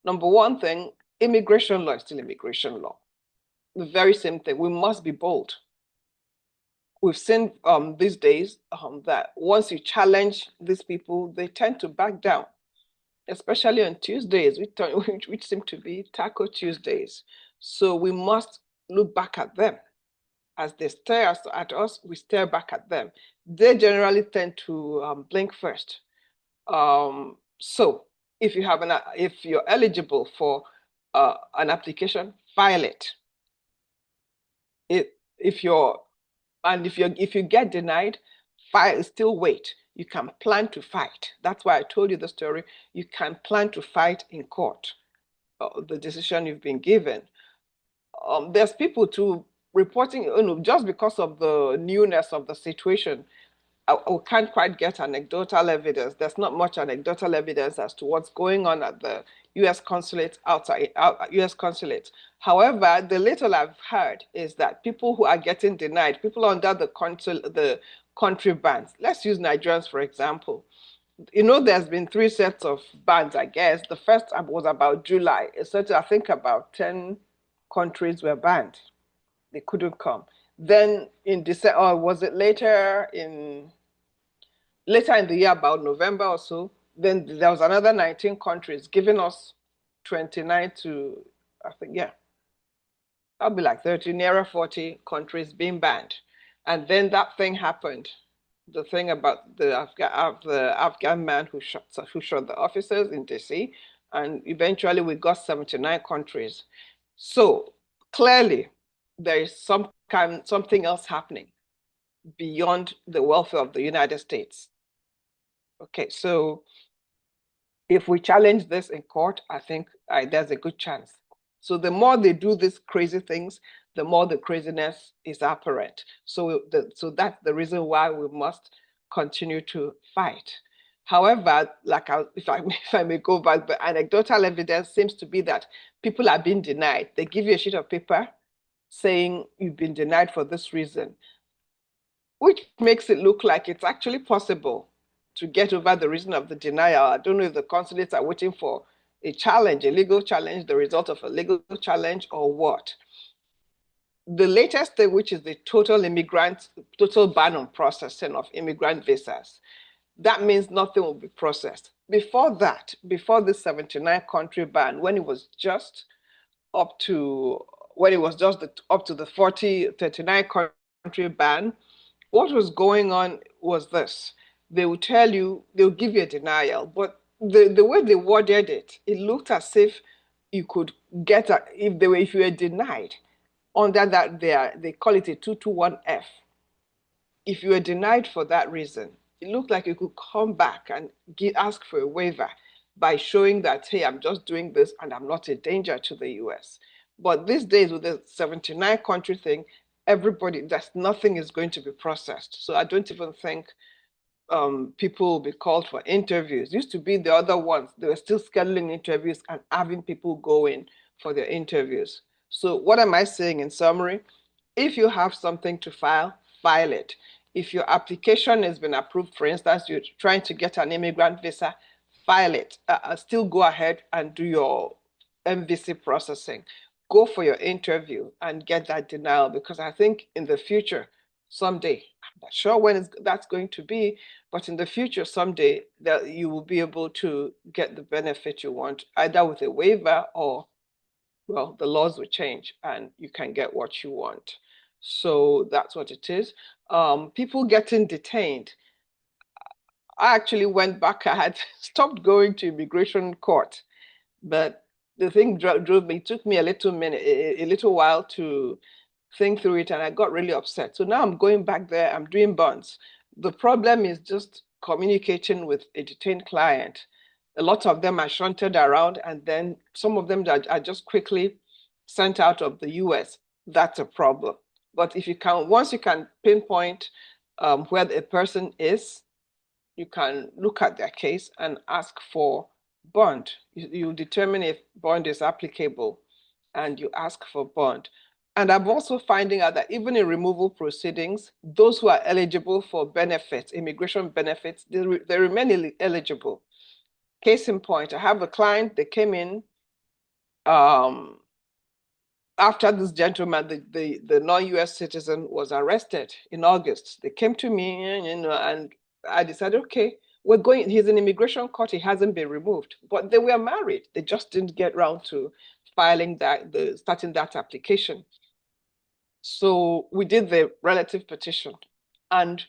Number one thing, immigration law is still immigration law. The very same thing. We must be bold. We've seen these days that once you challenge these people, they tend to back down, especially on Tuesdays, which seem to be Taco Tuesdays. So we must look back at them. As they stare at us, we stare back at them. They generally tend to blink first. So if you're eligible for an application, file it. If you get denied, still wait. You can plan to fight. That's why I told you the story. You can plan to fight in court the decision you've been given. There's people too reporting, just because of the newness of the situation. I can't quite get anecdotal evidence. There's not much anecdotal evidence as to what's going on at the U.S. consulate U.S. consulate. However, the little I've heard is that people who are getting denied, people under the country bans. Let's use Nigerians, for example. There's been 3 sets of bans, I guess. The first was about July. I think about 10 countries were banned. They couldn't come. Then in December, or was it later in the year, about November or so, then there was another 19 countries giving us 29 to, I think, yeah, that'll be like 30, nearer 40 countries being banned. And then that thing happened. The thing about the Afghan man who shot the officers in DC, and eventually we got 79 countries. So clearly, there is something else happening beyond the welfare of the United States. Okay, so if we challenge this in court, I think there's a good chance. So the more they do these crazy things, the more the craziness is apparent. So that's the reason why we must continue to fight. However, if I may go back, the anecdotal evidence seems to be that people are being denied. They give you a sheet of paper saying you've been denied for this reason, which makes it look like it's actually possible to get over the reason of the denial. I don't know if the consulates are waiting for a legal challenge, the result of a legal challenge, or what. The latest thing, which is the total ban on processing of immigrant visas, that means nothing will be processed. Before that, before the 79 country ban, when it was just up to the 39 country ban, what was going on was this. They will tell you, they'll give you a denial, but the way they worded it, it looked as if you could get if you were denied under that, they call it a 221F. If you were denied for that reason, it looked like you could come back and ask for a waiver by showing that, hey, I'm just doing this and I'm not a danger to the US. But these days with the 79 country thing, nothing is going to be processed. So I don't even think people will be called for interviews. Used to be the other ones. They were still scheduling interviews and having people go in for their interviews. So what am I saying in summary? If you have something to file it. If your application has been approved, for instance, you're trying to get an immigrant visa, file it. Still go ahead and do your MVC processing. Go for your interview and get that denial, because I think in the future, someday, I'm not sure when that's going to be, but in the future, someday, that you will be able to get the benefit you want, either with a waiver or, well, the laws will change and you can get what you want. So that's what it is. People getting detained. I actually went back. I had stopped going to immigration court, but the thing drove me. It took me a little while to think through it, and I got really upset. So now I'm going back there. I'm doing bonds. The problem is just communicating with a detained client. A lot of them are shunted around, and then some of them are just quickly sent out of the US. That's a problem. But if you can, once you can pinpoint where a person is, you can look at their case and ask for bond. You determine if bond is applicable and you ask for bond. And I'm also finding out that even in removal proceedings, those who are eligible for benefits, immigration benefits, they remain eligible. Case in point, I have a client, they came in after this gentleman, the non-US citizen, was arrested in August. They came to me, and I decided, okay, he's in immigration court, he hasn't been removed. But they were married. They just didn't get around to filing starting that application. So we did the relative petition. And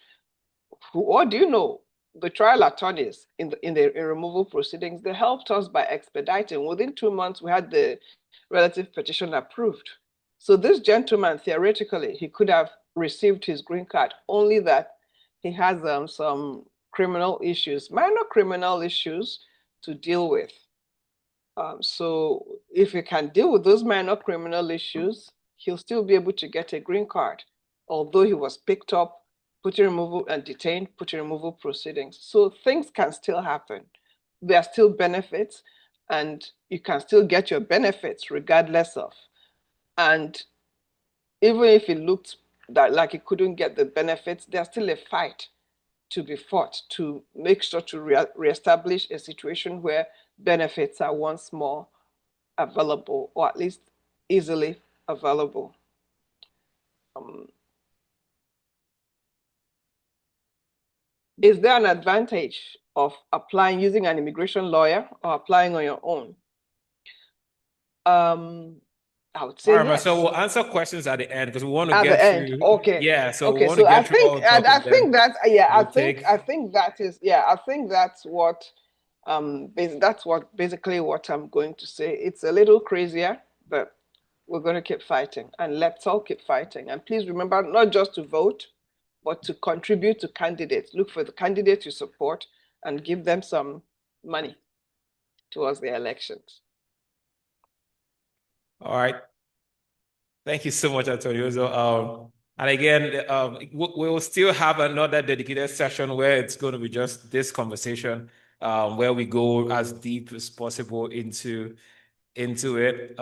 what do you know? The trial attorneys in removal proceedings, they helped us by expediting. Within 2 months, we had the relative petition approved. So this gentleman, theoretically, he could have received his green card, only that he has some criminal issues, minor criminal issues to deal with. So if he can deal with those minor criminal issues, he'll still be able to get a green card, although he was picked up, put in removal and detained, put in removal proceedings. So things can still happen. There are still benefits, and you can still get your benefits regardless of. And even if it looked like he couldn't get the benefits, there's still a fight to be fought to make sure to reestablish a situation where benefits are once more available, or at least easily available. Is there an advantage of applying using an immigration lawyer or applying on your own? I would say yes. So we'll answer questions at the end because we want to At get the end, through. okay. Yeah, so Okay, we want so to get through all the topics. I think that that's what basically what I'm going to say. It's a little crazier, but we're going to keep fighting, and let's all keep fighting. And please remember not just to vote, but to contribute to candidates. Look for the candidates you support and give them some money towards the elections. All right. Thank you so much, Antonio. So, and again, we'll still have another dedicated session where it's going to be just this conversation, where we go as deep as possible into it.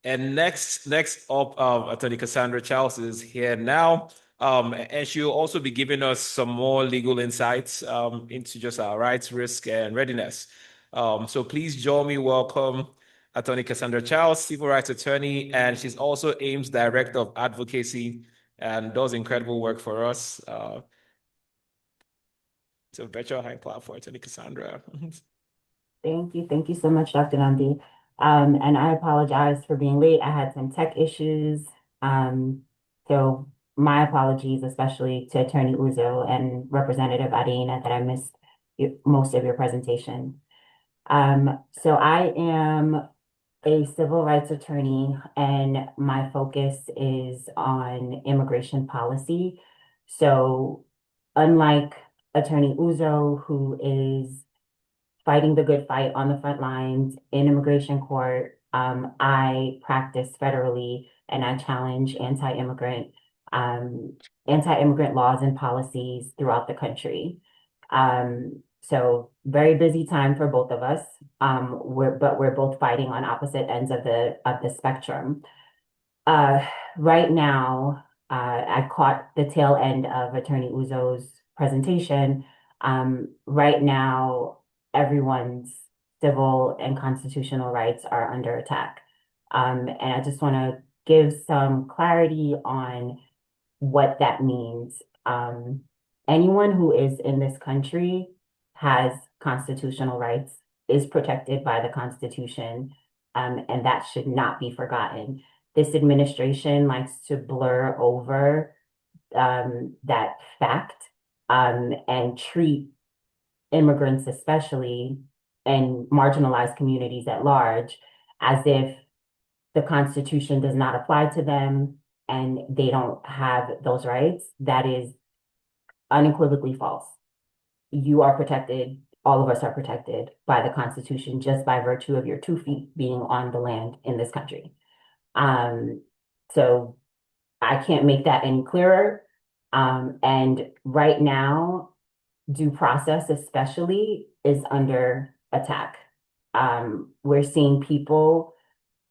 And next up, Attorney Cassandra Charles is here now. And she'll also be giving us some more legal insights into just our rights, risk, and readiness. So please join me. Welcome Attorney Cassandra Charles, civil rights attorney, and she's also AIM's Director of Advocacy and does incredible work for us. It's a virtual high clap for Attorney Cassandra. Thank you. Thank you so much, Dr. Nandi. And I apologize for being late. I had some tech issues. So my apologies, especially to Attorney Uzo and Representative Adina, that I missed most of your presentation. So I am a civil rights attorney, and my focus is on immigration policy. So unlike Attorney Uzo, who is fighting the good fight on the front lines in immigration court, I practice federally, and I challenge anti-immigrant laws and policies throughout the country. So very busy time for both of us. But we're both fighting on opposite ends of the spectrum. Right now, I caught the tail end of Attorney Uzo's presentation. Right now, everyone's civil and constitutional rights are under attack. And I just want to give some clarity on what that means. Anyone who is in this country has constitutional rights, is protected by the Constitution, and that should not be forgotten. This administration likes to blur over that fact and treat immigrants, especially, and marginalized communities at large, as if the Constitution does not apply to them and they don't have those rights. That is unequivocally false. You are protected, all of us are protected by the Constitution just by virtue of your 2 feet being on the land in this country. So I can't make that any clearer. And right now, due process especially is under attack. We're seeing people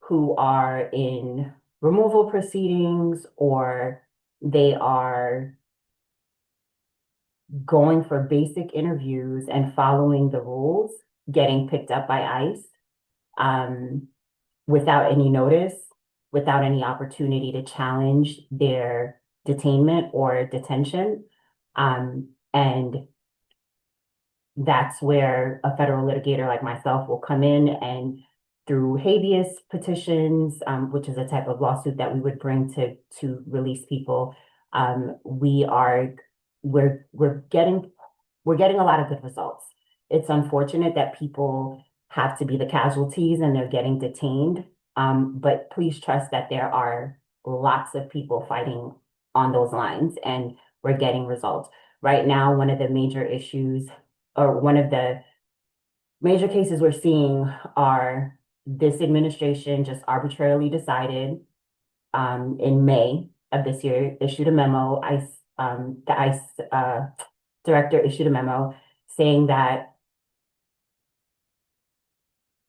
who are in removal proceedings, or they are going for basic interviews and following the rules, getting picked up by ICE, without any notice, without any opportunity to challenge their detainment or detention. And that's where a federal litigator like myself will come in, and through habeas petitions, which is a type of lawsuit that we would bring to release people, we're getting a lot of good results. It's unfortunate that people have to be the casualties and they're getting detained. But please trust that there are lots of people fighting on those lines, and we're getting results. Right now, one of the major issues, or one of the major cases we're seeing, are this administration just arbitrarily decided in May of this year, issued a memo. The ICE director issued a memo saying that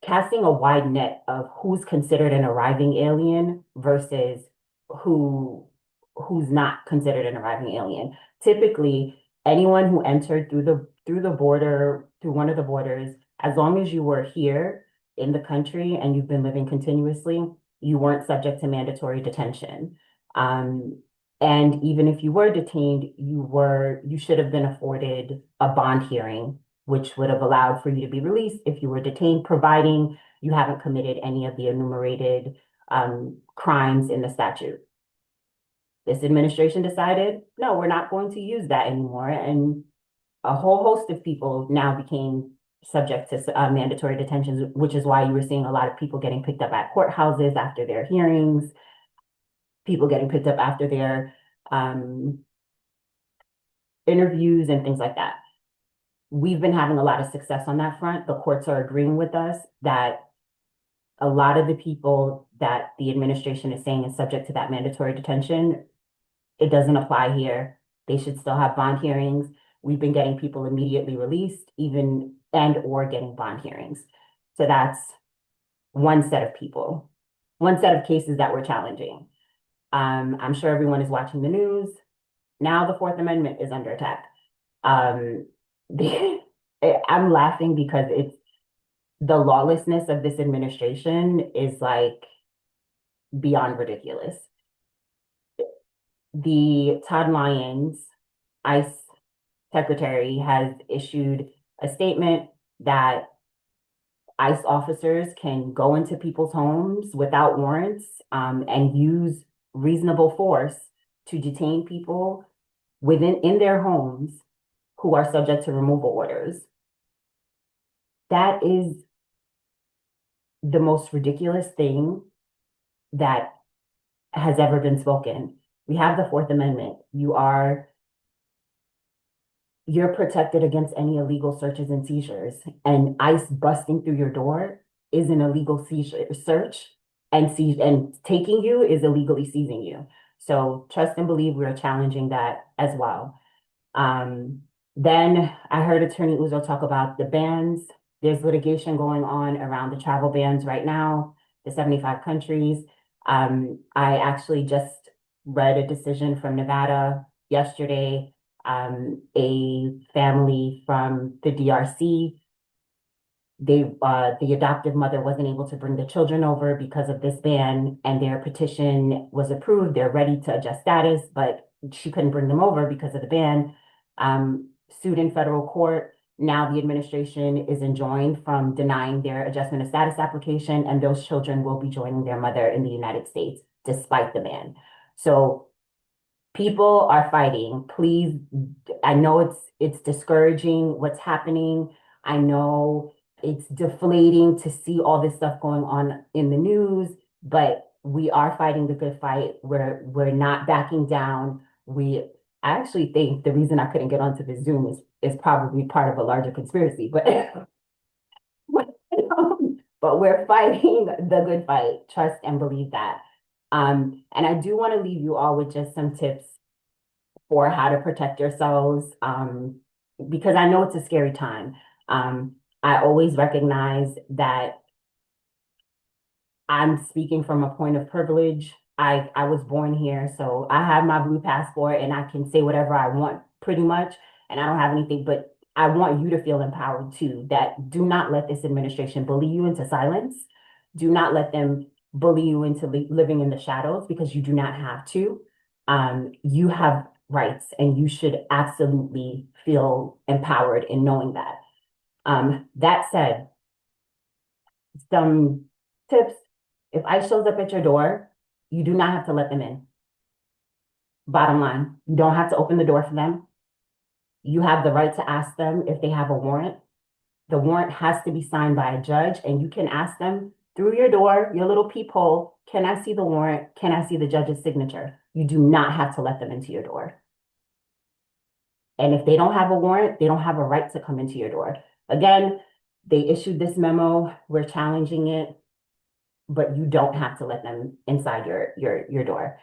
casting a wide net of who's considered an arriving alien versus who's not considered an arriving alien. Typically, anyone who entered through the border, through one of the borders, as long as you were here in the country and you've been living continuously, you weren't subject to mandatory detention. And even if you were detained, you should have been afforded a bond hearing, which would have allowed for you to be released if you were detained, providing you haven't committed any of the enumerated crimes in the statute. This administration decided, no, we're not going to use that anymore. And a whole host of people now became subject to mandatory detentions, which is why you were seeing a lot of people getting picked up at courthouses after their hearings, people getting picked up after their interviews and things like that. We've been having a lot of success on that front. The courts are agreeing with us that a lot of the people that the administration is saying is subject to that mandatory detention, it doesn't apply here. They should still have bond hearings. We've been getting people immediately released, even or getting bond hearings. So that's one set of people, one set of cases that we're challenging. I'm sure everyone is watching the news. Now the Fourth Amendment is under attack. I'm laughing because it's the lawlessness of this administration is like beyond ridiculous. The Todd Lyons, ICE secretary, has issued a statement that ICE officers can go into people's homes without warrants and use reasonable force to detain people in their homes who are subject to removal orders. That is the most ridiculous thing that has ever been spoken. We have the Fourth Amendment. You're protected against any illegal searches and seizures, and ICE busting through your door is an illegal search, and taking you is illegally seizing you. So trust and believe we are challenging that as well. Then I heard Attorney Uzzo talk about the bans. There's litigation going on around the travel bans right now, the 75 countries. I actually just read a decision from Nevada yesterday. A family from the DRC, the adoptive mother wasn't able to bring the children over because of this ban, and their petition was approved. They're ready to adjust status, but she couldn't bring them over because of the ban. Sued in federal court. Now the administration is enjoined from denying their adjustment of status application, and those children will be joining their mother in the United States despite the ban. So people are fighting. Please, I know it's discouraging what's happening. I know it's deflating to see all this stuff going on in the news, but we are fighting the good fight. We're not backing down. I actually think the reason I couldn't get onto the Zoom is probably part of a larger conspiracy, but but we're fighting the good fight. Trust and believe that. And I do want to leave you all with just some tips for how to protect yourselves, because I know it's a scary time. I always recognize that I'm speaking from a point of privilege. I was born here, so I have my blue passport and I can say whatever I want pretty much, and I don't have anything, but I want you to feel empowered too, that do not let this administration bully you into silence. Do not let them bully you into living in the shadows, because you do not have to. You have rights and you should absolutely feel empowered in knowing that. That said, some tips. If ICE shows up at your door, you do not have to let them in. Bottom line, you don't have to open the door for them. You have the right to ask them if they have a warrant. The warrant has to be signed by a judge, and you can ask them through your door, your little peephole, can I see the warrant? Can I see the judge's signature? You do not have to let them into your door. And if they don't have a warrant, they don't have a right to come into your door. Again, they issued this memo, we're challenging it, but you don't have to let them inside your door.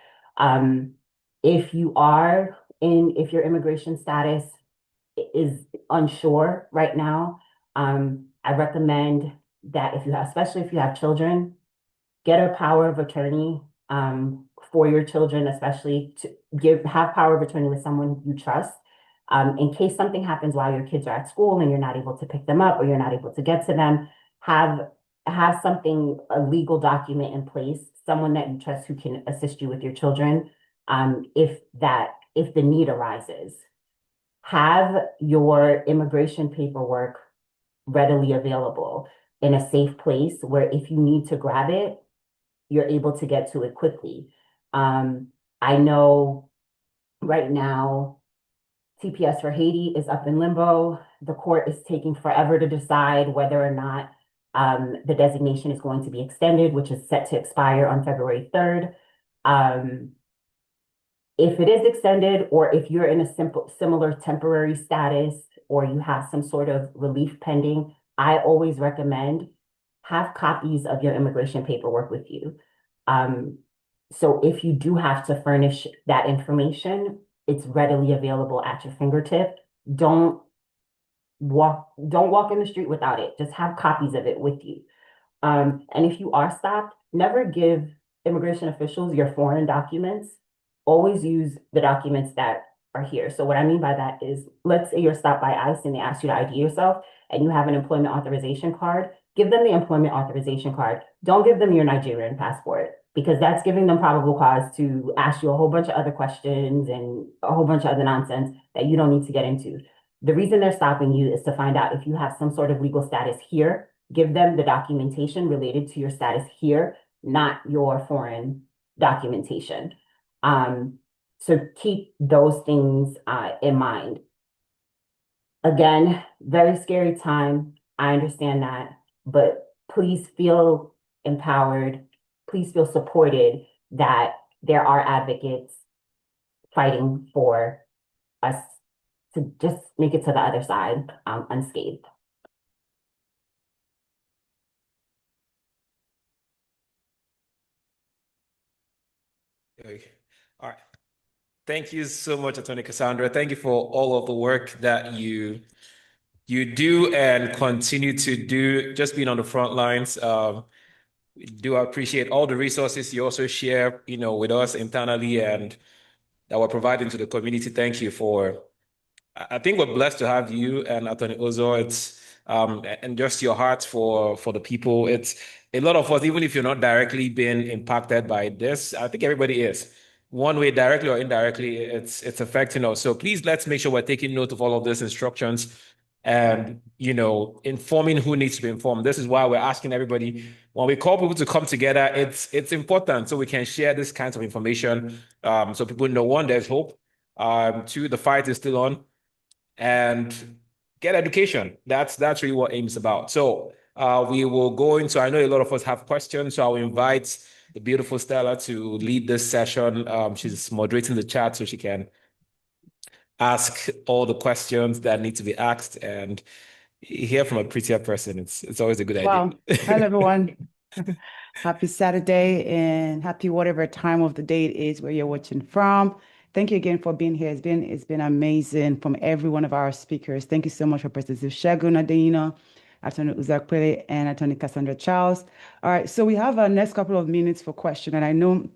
If your immigration status is unsure right now, I recommend that especially if you have children, get a power of attorney for your children, especially to have power of attorney with someone you trust. In case something happens while your kids are at school and you're not able to pick them up or you're not able to get to them, have something, a legal document in place, someone that you trust who can assist you with your children, if the need arises. Have your immigration paperwork readily available in a safe place where if you need to grab it, you're able to get to it quickly. I know right now, TPS for Haiti is up in limbo. The court is taking forever to decide whether or not the designation is going to be extended, which is set to expire on February 3rd. If it is extended, or if you're in a similar temporary status, or you have some sort of relief pending, I always recommend have copies of your immigration paperwork with you. So if you do have to furnish that information, it's readily available at your fingertip. Don't walk in the street without it. Just have copies of it with you. And if you are stopped, never give immigration officials your foreign documents. Always use the documents that are here. So what I mean by that is, let's say you're stopped by ICE and they ask you to ID yourself and you have an employment authorization card. Give them the employment authorization card. Don't give them your Nigerian passport, because that's giving them probable cause to ask you a whole bunch of other questions and a whole bunch of other nonsense that you don't need to get into. The reason they're stopping you is to find out if you have some sort of legal status here. Give them the documentation related to your status here, not your foreign documentation. So keep those things in mind. Again, very scary time. I understand that, but please feel empowered. Please feel supported that there are advocates fighting for us to just make it to the other side unscathed. Okay. All right. Thank you so much, Attorney Cassandra. Thank you for all of the work that you do and continue to do, just being on the front lines. We do appreciate all the resources you also share, with us internally and that we're providing to the community. Thank you I think we're blessed to have you and Attorney Ozo. It's and just your heart for the people. It's a lot of us, even if you're not directly being impacted by this, I think everybody is. One way, directly or indirectly, it's affecting us. So please, let's make sure we're taking note of all of these instructions and informing who needs to be informed. This is why we're asking everybody, when we call people to come together, it's important so we can share this kinds of information, so people know, one, there's hope, two, the fight is still on, and get education. That's really what AIM is about. So we will go into, I know a lot of us have questions, so I'll invite the beautiful Stella to lead this session. She's moderating the chat so she can ask all the questions that need to be asked and hear from a prettier person. It's always a good idea. Wow. Hello, everyone. Happy Saturday and happy whatever time of the day it is where you're watching from. Thank you again for being here. It's been amazing from every one of our speakers. Thank you so much for President Segun Adeyina, Attorney Uzakwele, and Attorney Cassandra Charles. All right, so we have our next couple of minutes for question, and I know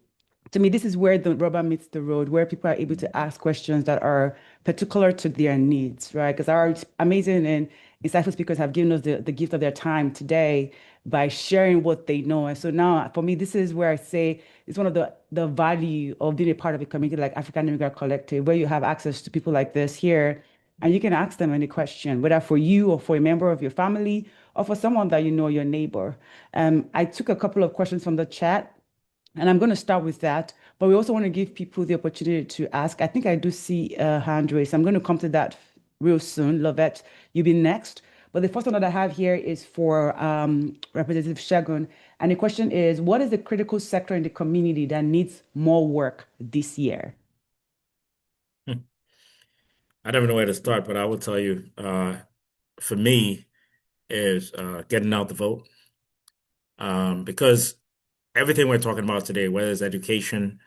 to me, this is where the rubber meets the road, where people are able to ask questions that are particular to their needs, right? Because our amazing and insightful speakers have given us the gift of their time today by sharing what they know. And so now, for me, this is where I say it's one of the value of being a part of a community like African Immigrant Collective, where you have access to people like this here, and you can ask them any question, whether for you or for a member of your family or for someone that you know, your neighbor. I took a couple of questions from the chat. And I'm going to start with that, but we also want to give people the opportunity to ask. I think I do see a hand raised. I'm going to come to that real soon. Lovette, you be next. But the first one that I have here is for Representative Segun. And the question is, what is the critical sector in the community that needs more work this year? I don't know where to start, but I will tell you, for me, is getting out the vote. Because everything we're talking about today, whether it's education,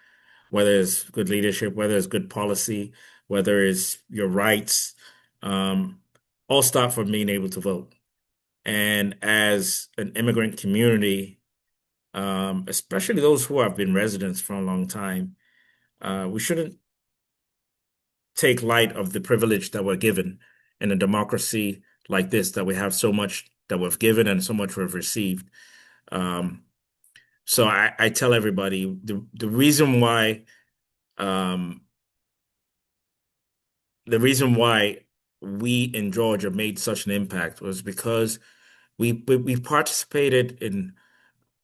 whether it's good leadership, whether it's good policy, whether it's your rights, all start from being able to vote. And as an immigrant community, especially those who have been residents for a long time, we shouldn't take light of the privilege that we're given in a democracy like this, that we have so much that we've given and so much we've received. So I tell everybody the reason why we in Georgia made such an impact was because we participated in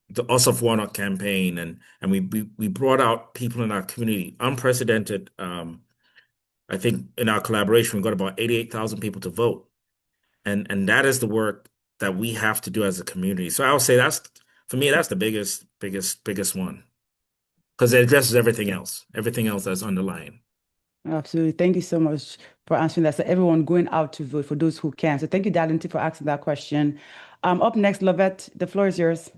the Us of Warnock campaign, and we brought out people in our community, unprecedented. I think in our collaboration, we got about 88,000 people to vote, and that is the work that we have to do as a community. So I would say for me, that's the biggest one, because it addresses everything else that's underlying. Absolutely. Thank you so much for answering that. So everyone going out to vote for those who can. So thank you, Darlington, for asking that question. Up next, Lovette, the floor is yours.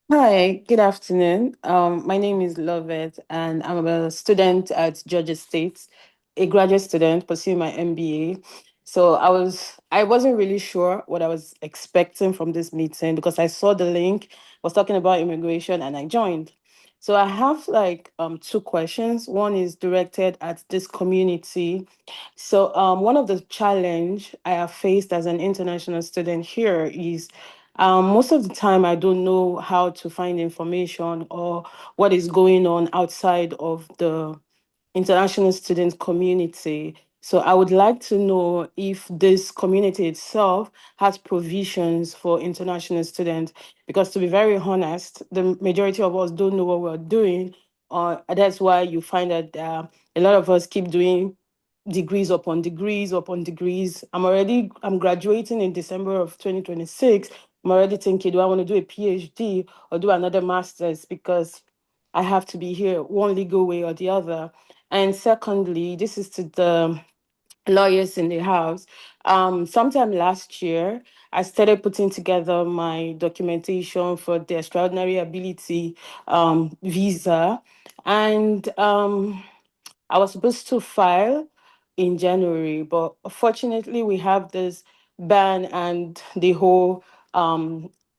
Hi, good afternoon. My name is Lovett, and I'm a student at Georgia State, a graduate student pursuing my MBA. So I wasn't really sure what I was expecting from this meeting because I saw the link, was talking about immigration, and I joined. So I have like two questions. One is directed at this community. So one of the challenge I have faced as an international student here is most of the time, I don't know how to find information or what is going on outside of the international student community. So I would like to know if this community itself has provisions for international students, because to be very honest, the majority of us don't know what we're doing. That's why you find that a lot of us keep doing degrees upon degrees upon degrees. I'm graduating in December of 2026. I'm already thinking, do I want to do a PhD or do another master's, because I have to be here one legal way or the other. And secondly, this is to the lawyers in the house. Sometime last year, I started putting together my documentation for the extraordinary ability visa. And I was supposed to file in January, but unfortunately, we have this ban and the whole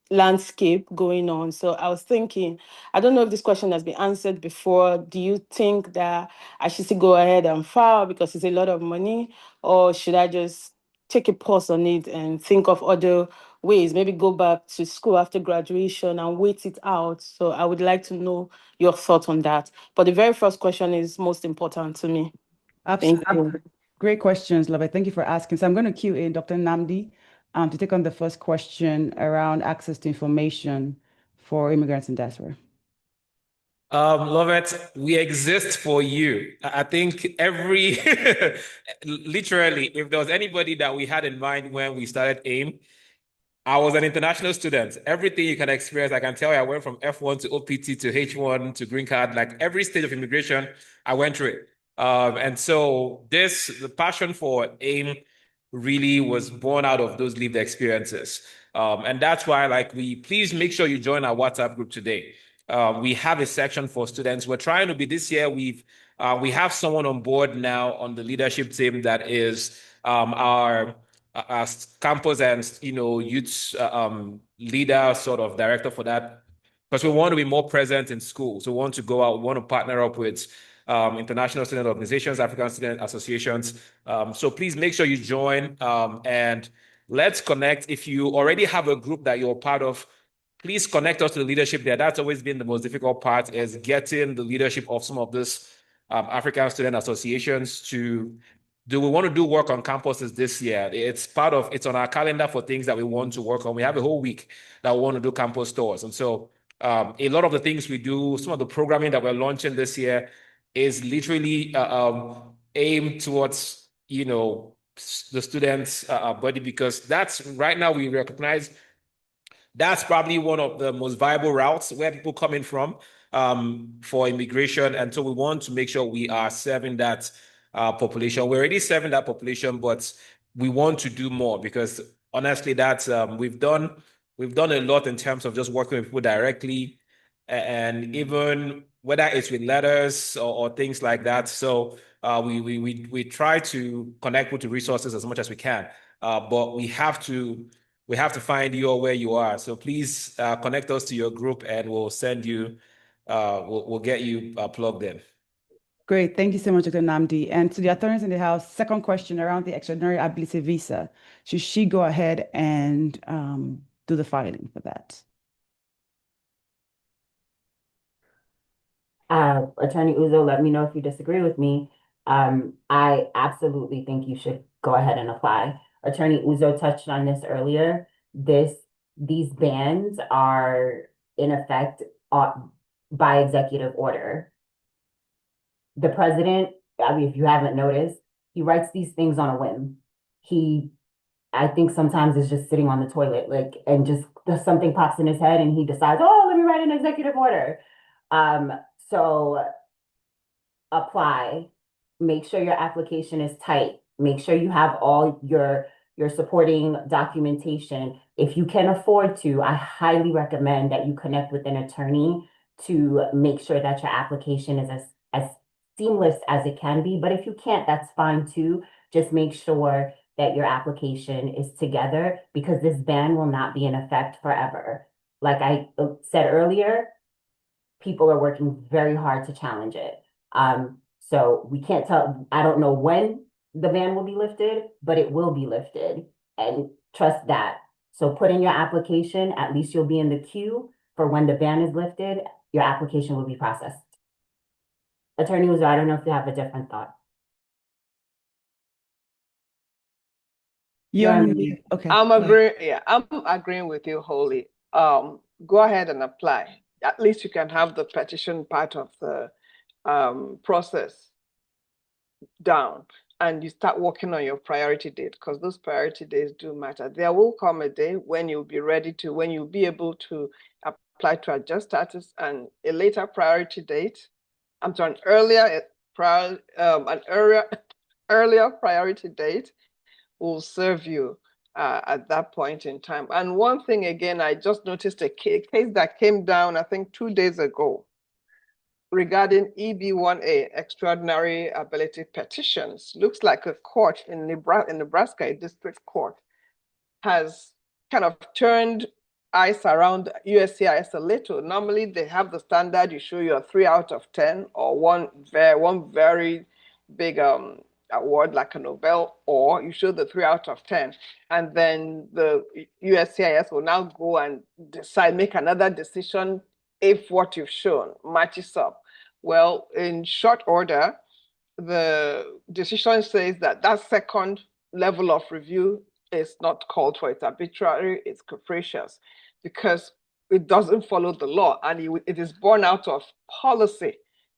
landscape going on. So I was thinking, I don't know if this question has been answered before. Do you think that I should still go ahead and file because it's a lot of money, or should I just take a pause on it and think of other ways, maybe go back to school after graduation and wait it out? So I would like to know your thoughts on that. But the very first question is most important to me. Thank you. Great questions, Lovette. Thank you for asking. So I'm going to cue in Dr. Namdi to take on the first question around access to information for immigrants in diaspora. Lovett, we exist for you. I think literally, if there was anybody that we had in mind when we started AIM, I was an international student. Everything you can experience, I can tell you, I went from F1 to OPT to H1 to green card, like every stage of immigration, I went through it. And so the passion for AIM really was born out of those lived experiences. And that's why, please make sure you join our WhatsApp group today. We have a section for students. We're trying to be this year. We have someone on board now on the leadership team that is our campus and youth leader, sort of director for that, because we want to be more present in schools. We want to go out. We want to partner up with international student organizations, African student associations. So please make sure you join and let's connect. If you already have a group that you're part of, please connect us to the leadership there. That's always been the most difficult part, is getting the leadership of some of these African student associations to we want to do work on campuses this year. It's on our calendar for things that we want to work on. We have a whole week that we want to do campus tours. And so a lot of the things we do, some of the programming that we're launching this year is literally aimed towards, the students' body, because that's right now we recognize that's probably one of the most viable routes where people coming from for immigration. And so we want to make sure we are serving that population. We're already serving that population, but we want to do more, because honestly, that's we've done a lot in terms of just working with people directly, and even whether it's with letters or things like that. So we try to connect with the resources as much as we can, but we have to find you where you are. So please connect us to your group, and we'll send you. We'll get you plugged in. Great. Thank you so much, Dr. Nnamdi. And to the attorneys in the House, second question around the extraordinary ability visa. Should she go ahead and do the filing for that? Attorney Uzo, let me know if you disagree with me. I absolutely think you should go ahead and apply. Attorney Uzo touched on this earlier. These bans are in effect by executive order. The president, I mean, if you haven't noticed, he writes these things on a whim. I think sometimes is just sitting on the toilet, and just something pops in his head and he decides, oh, let me write an executive order. So apply, make sure your application is tight, make sure you have all your supporting documentation. If you can afford to, I highly recommend that you connect with an attorney to make sure that your application is as seamless as it can be. But if you can't, that's fine too. Just make sure that your application is together, because this ban will not be in effect forever. Like I said earlier, people are working very hard to challenge it. So we can't tell, I don't know when the ban will be lifted, but it will be lifted, and trust that. So put in your application, at least you'll be in the queue for when the ban is lifted, your application will be processed. Attorney Uzo, I don't know if you have a different thought. Okay. I'm agreeing with you wholly. Go ahead and apply. At least you can have the petition part of the process down, and you start working on your priority date, because those priority dates do matter. There will come a day when you'll be when you'll be able to apply to adjust status, and a later priority date. I'm sorry, an earlier priority date will serve you at that point in time. And one thing again, I just noticed a case that came down, I think 2 days ago, regarding EB1A, extraordinary ability petitions. Looks like a court in Nebraska, a district court, has kind of turned eyes around USCIS a little. Normally they have the standard, you show your 3 out of 10 or one very big award like a Nobel, or you show the 3 out of 10, and then the USCIS will now go and make another decision if what you've shown matches up. Well, in short order, the decision says that second level of review is not called for. It's arbitrary, it's capricious, because it doesn't follow the law, and it is born out of policy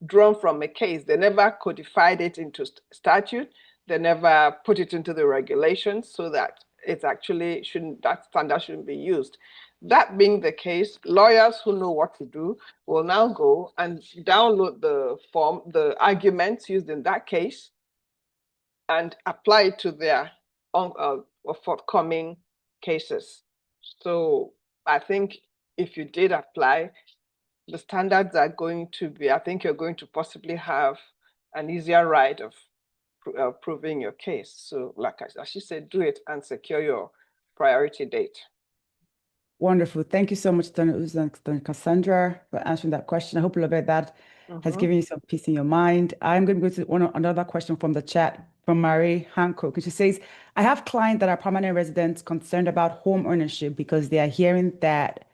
drawn from a case. They never codified it into statute. They never put it into the regulations, so that that standard shouldn't be used. That being the case, lawyers who know what to do will now go and download the arguments used in that case, and apply it to their forthcoming cases. So I think if you did apply, the standards are going to be, I think you're going to possibly have an easier ride of proving your case. So like as she said, do it and secure your priority date. Wonderful. Thank you so much, Cassandra, for answering that question. I hope that has given you some peace in your mind. I'm going to go to another question from the chat from Marie Hancock. And she says, I have clients that are permanent residents concerned about home ownership because they are hearing that,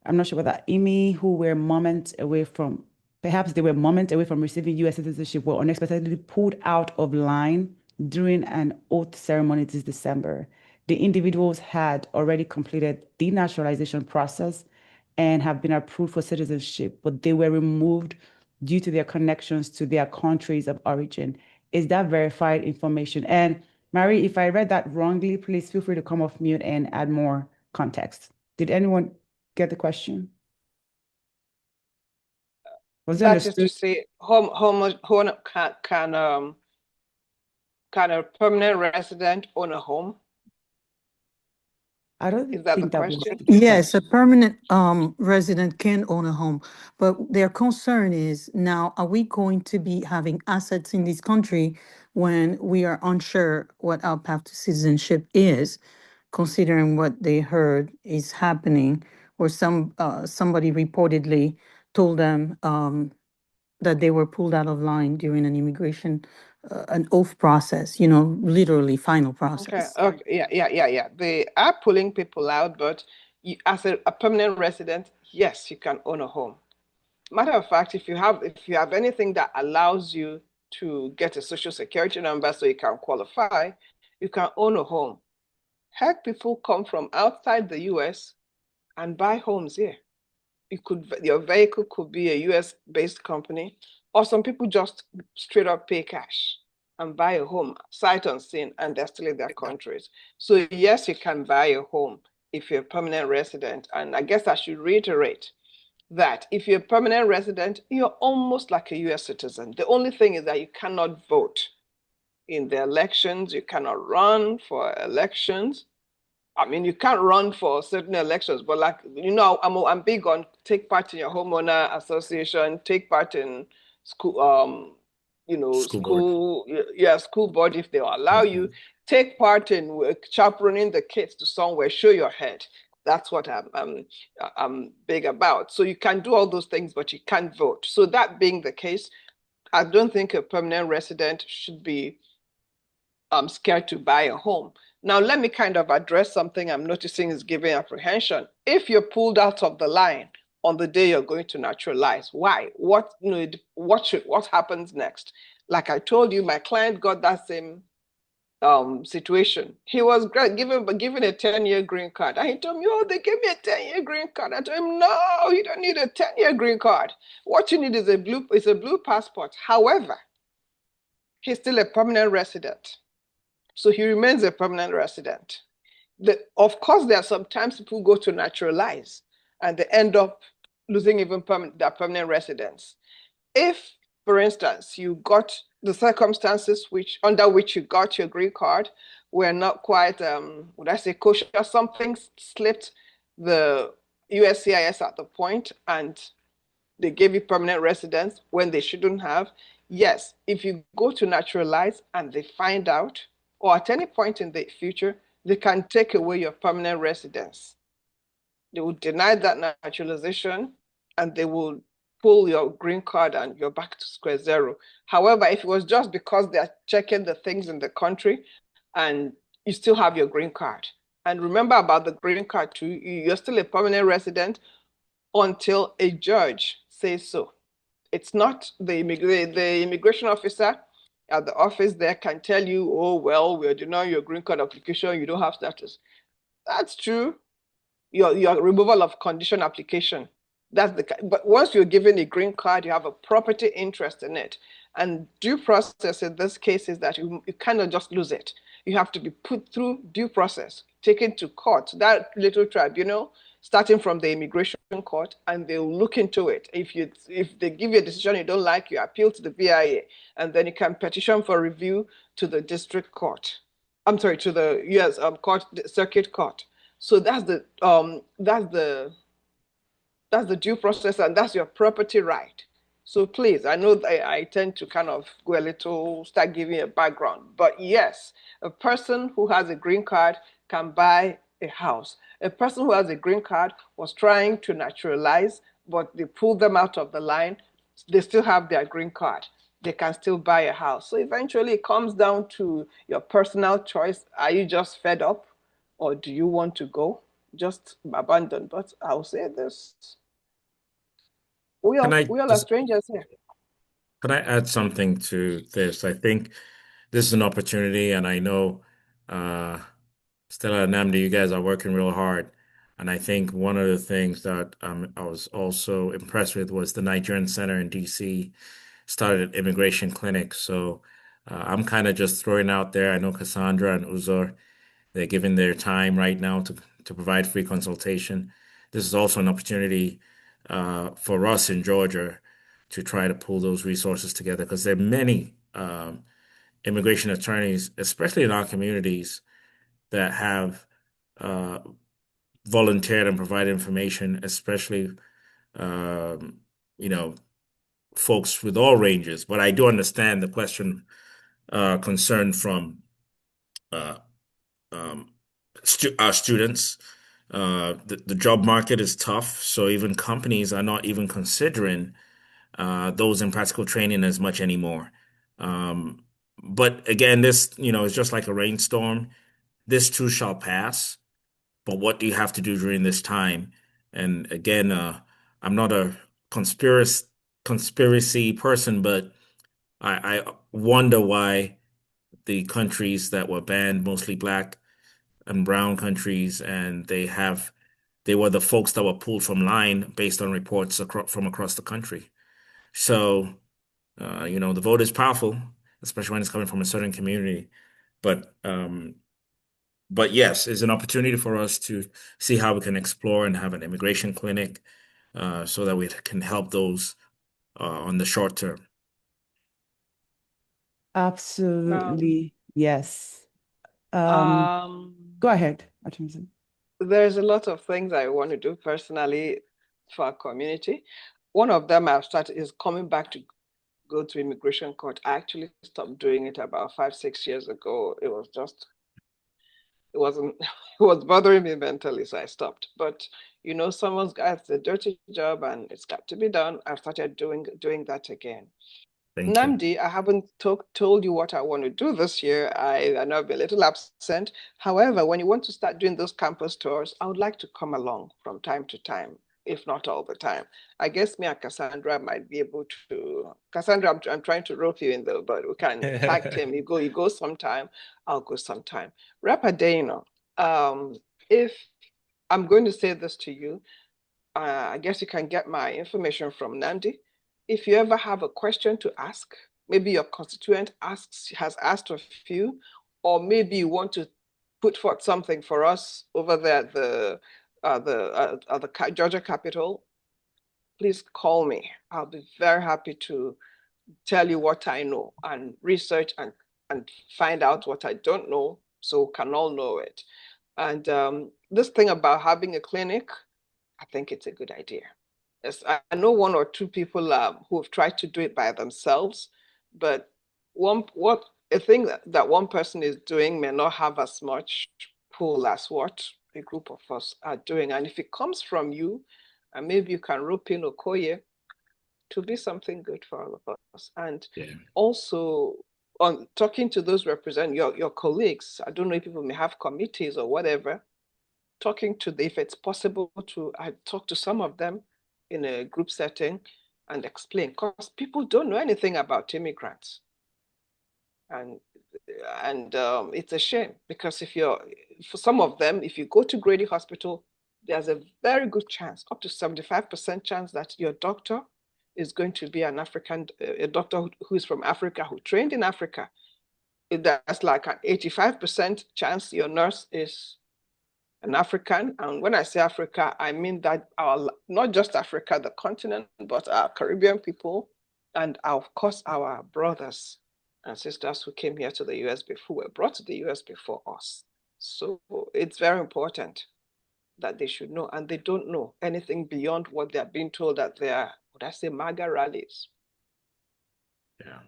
I'm not sure whether Imi, who were moments away from, perhaps they were moments away from receiving U.S. citizenship, were unexpectedly pulled out of line during an oath ceremony this December. The individuals had already completed the naturalization process and have been approved for citizenship, but they were removed due to their connections to their countries of origin. Is that verified information? And Marie, if I read that wrongly, please feel free to come off mute and add more context. Did anyone get the question? Was that is to say, can a permanent resident own a home? I don't Is that think the that was question? Yes, a permanent resident can own a home, but their concern is now, are we going to be having assets in this country when we are unsure what our path to citizenship is, considering what they heard is happening, or somebody reportedly told them that they were pulled out of line during an immigration, an oath process, literally final process. Okay. Yeah. They are pulling people out, but as a permanent resident, yes, you can own a home. Matter of fact, if you have anything that allows you to get a social security number so you can qualify, you can own a home. Heck, people come from outside the US and buy homes here. Your vehicle could be a US-based company, or some people just straight up pay cash and buy a home sight unseen, and they're still in their countries. So yes, you can buy a home if you're a permanent resident. And I guess I should reiterate that if you're a permanent resident, you're almost like a US citizen. The only thing is that you cannot vote in the elections, you cannot run for elections. I mean, you can't run for certain elections, but I'm big on take part in your homeowner association, take part in school, school board if they allow you, take part in chaperoning the kids to somewhere, show your head. That's what I'm big about. So you can do all those things, but you can't vote. So that being the case, I don't think a permanent resident should be scared to buy a home. Now, let me kind of address something I'm noticing is giving apprehension. If you're pulled out of the line on the day you're going to naturalize, why? What happens next? Like I told you, my client got that same situation. He was given a 10-year green card. And he told me, oh, they gave me a 10-year green card. I told him, no, you don't need a 10-year green card. What you need is a blue passport. However, he's still a permanent resident. So he remains a permanent resident. Of course, there are sometimes people go to naturalize and they end up losing even their permanent residence. If, for instance, you got the circumstances under which you got your green card were not quite, would I say, kosher, something slipped the USCIS at the point and they gave you permanent residence when they shouldn't have, yes, if you go to naturalize and they find out, or at any point in the future, they can take away your permanent residence. They will deny that naturalization and they will pull your green card and you're back to square zero. However, if it was just because they're checking the things in the country and you still have your green card. And remember about the green card too, you're still a permanent resident until a judge says so. It's not the immigration officer at the office there can tell you, oh, well, we're denying your green card application, you don't have status. That's true. Your removal of condition application. But once you're given a green card, you have a property interest in it. And due process in this case is that you cannot just lose it. You have to be put through due process, taken to court, that little tribunal, starting from the immigration court, and they'll look into it. If they give you a decision you don't like, you appeal to the BIA, and then you can petition for review to the district court. I'm sorry, to the US court, the circuit court. So that's the due process, and that's your property right. So please, I know I tend to kind of go a little, start giving a background, but yes, a person who has a green card can buy a house. A person who has a green card was trying to naturalize, but they pulled them out of the line. They still have their green card. They can still buy a house. So eventually it comes down to your personal choice. Are you just fed up, or do you want to go? Just abandon. But I'll say this. Can I We all are just strangers here. can I add something to this? I think this is an opportunity, and I know uh, Stella and Namdi, you guys are working real hard. And I think one of the things that I was also impressed with was the Nigerian Center in DC started an immigration clinic. So I'm kind of just throwing out there. I know Cassandra and Uzor, they're giving their time right now to provide free consultation. This is also an opportunity for us in Georgia to try to pull those resources together because there are many immigration attorneys, especially in our communities, that have uh, volunteered and provided information, especially um, you know, folks with all ranges. But I do understand the question concern from uh, um, our students. The job market is tough, so even companies are not even considering those in practical training as much anymore. Um, but again, this, is just like a rainstorm. This too shall pass. But what do you have to do during this time? And again, I'm not a conspiracy person, but I wonder why the countries that were banned, mostly black and brown countries, and they were the folks that were pulled from line based on reports from across the country. So, the vote is powerful, especially when it's coming from a certain community. But but yes, it's an opportunity for us to see how we can explore and have an immigration clinic so that we can help those on the short term. Absolutely. Yes. Um, Go ahead, Atkinson. there's a lot of things I want to do personally for our community. One of them I've started is coming back to go to immigration court. I actually stopped doing it about 5, 6 years ago. It wasn't, it was bothering me mentally, so I stopped. But someone's got a dirty job and it's got to be done. I've started doing that again. Thank you. Namdi, I haven't told you what I want to do this year. I know I've been a little absent. However, when you want to start doing those campus tours, I would like to come along from time to time, if not all the time. I guess me and Cassandra might be able to. Cassandra, I'm trying to rope you in though, but we can tag team. You go sometime, I'll go sometime. Rapadeno, if I'm going to say this to you, I guess you can get my information from Nandi. If you ever have a question to ask, maybe your constituent has asked a few, or maybe you want to put forth something for us over there at the Georgia Capitol, please call me. I'll be very happy to tell you what I know and research and find out what I don't know so we can all know it. And this thing about having a clinic, I think it's a good idea. Yes, I know one or two people who have tried to do it by themselves, but a thing that one person is doing may not have as much pull as what a group of us are doing. And if it comes from you, and maybe you can rope in Okoye to be something good for all of us. And Yeah. also on talking to those represent your colleagues, I don't know if people may have committees or whatever, if it's possible to talk to some of them in a group setting and explain, because people don't know anything about immigrants. And it's a shame because for some of them, if you go to Grady Hospital, there's a very good chance, up to 75% chance that your doctor is going to be an African, a doctor who is from Africa, who trained in Africa. That's like an 85% chance your nurse is an African. And when I say Africa, I mean that not just Africa, the continent, but our Caribbean people, and of course our brothers and sisters who came here to the US before, were brought to the US before us. So it's very important that they should know, and they don't know anything beyond what they're being told that they are, would I say, MAGA rallies. Yeah.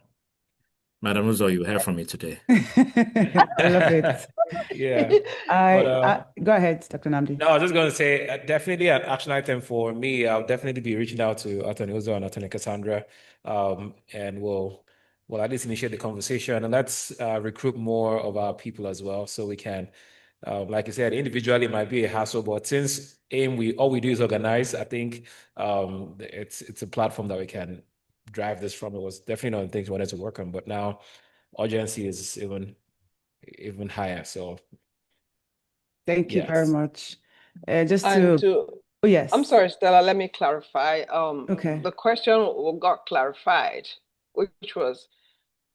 Madam Uzo, you heard from me today. I love it. Yeah. Go ahead, Dr. Nnamdi. No, I was just going to say, definitely an action item for me. I'll definitely be reaching out to Attorney Uzo and Attorney Cassandra, and we'll at least initiate the conversation, and let's recruit more of our people as well, so we can, like you said, individually it might be a hassle, but since AIM, all we do is organize. I think it's a platform that we can drive this from. It was definitely one of the things we wanted to work on, but now urgency is even higher. So thank you very yes. much. Oh, yes. I'm sorry, Stella, let me clarify. Okay. The question got clarified, which was,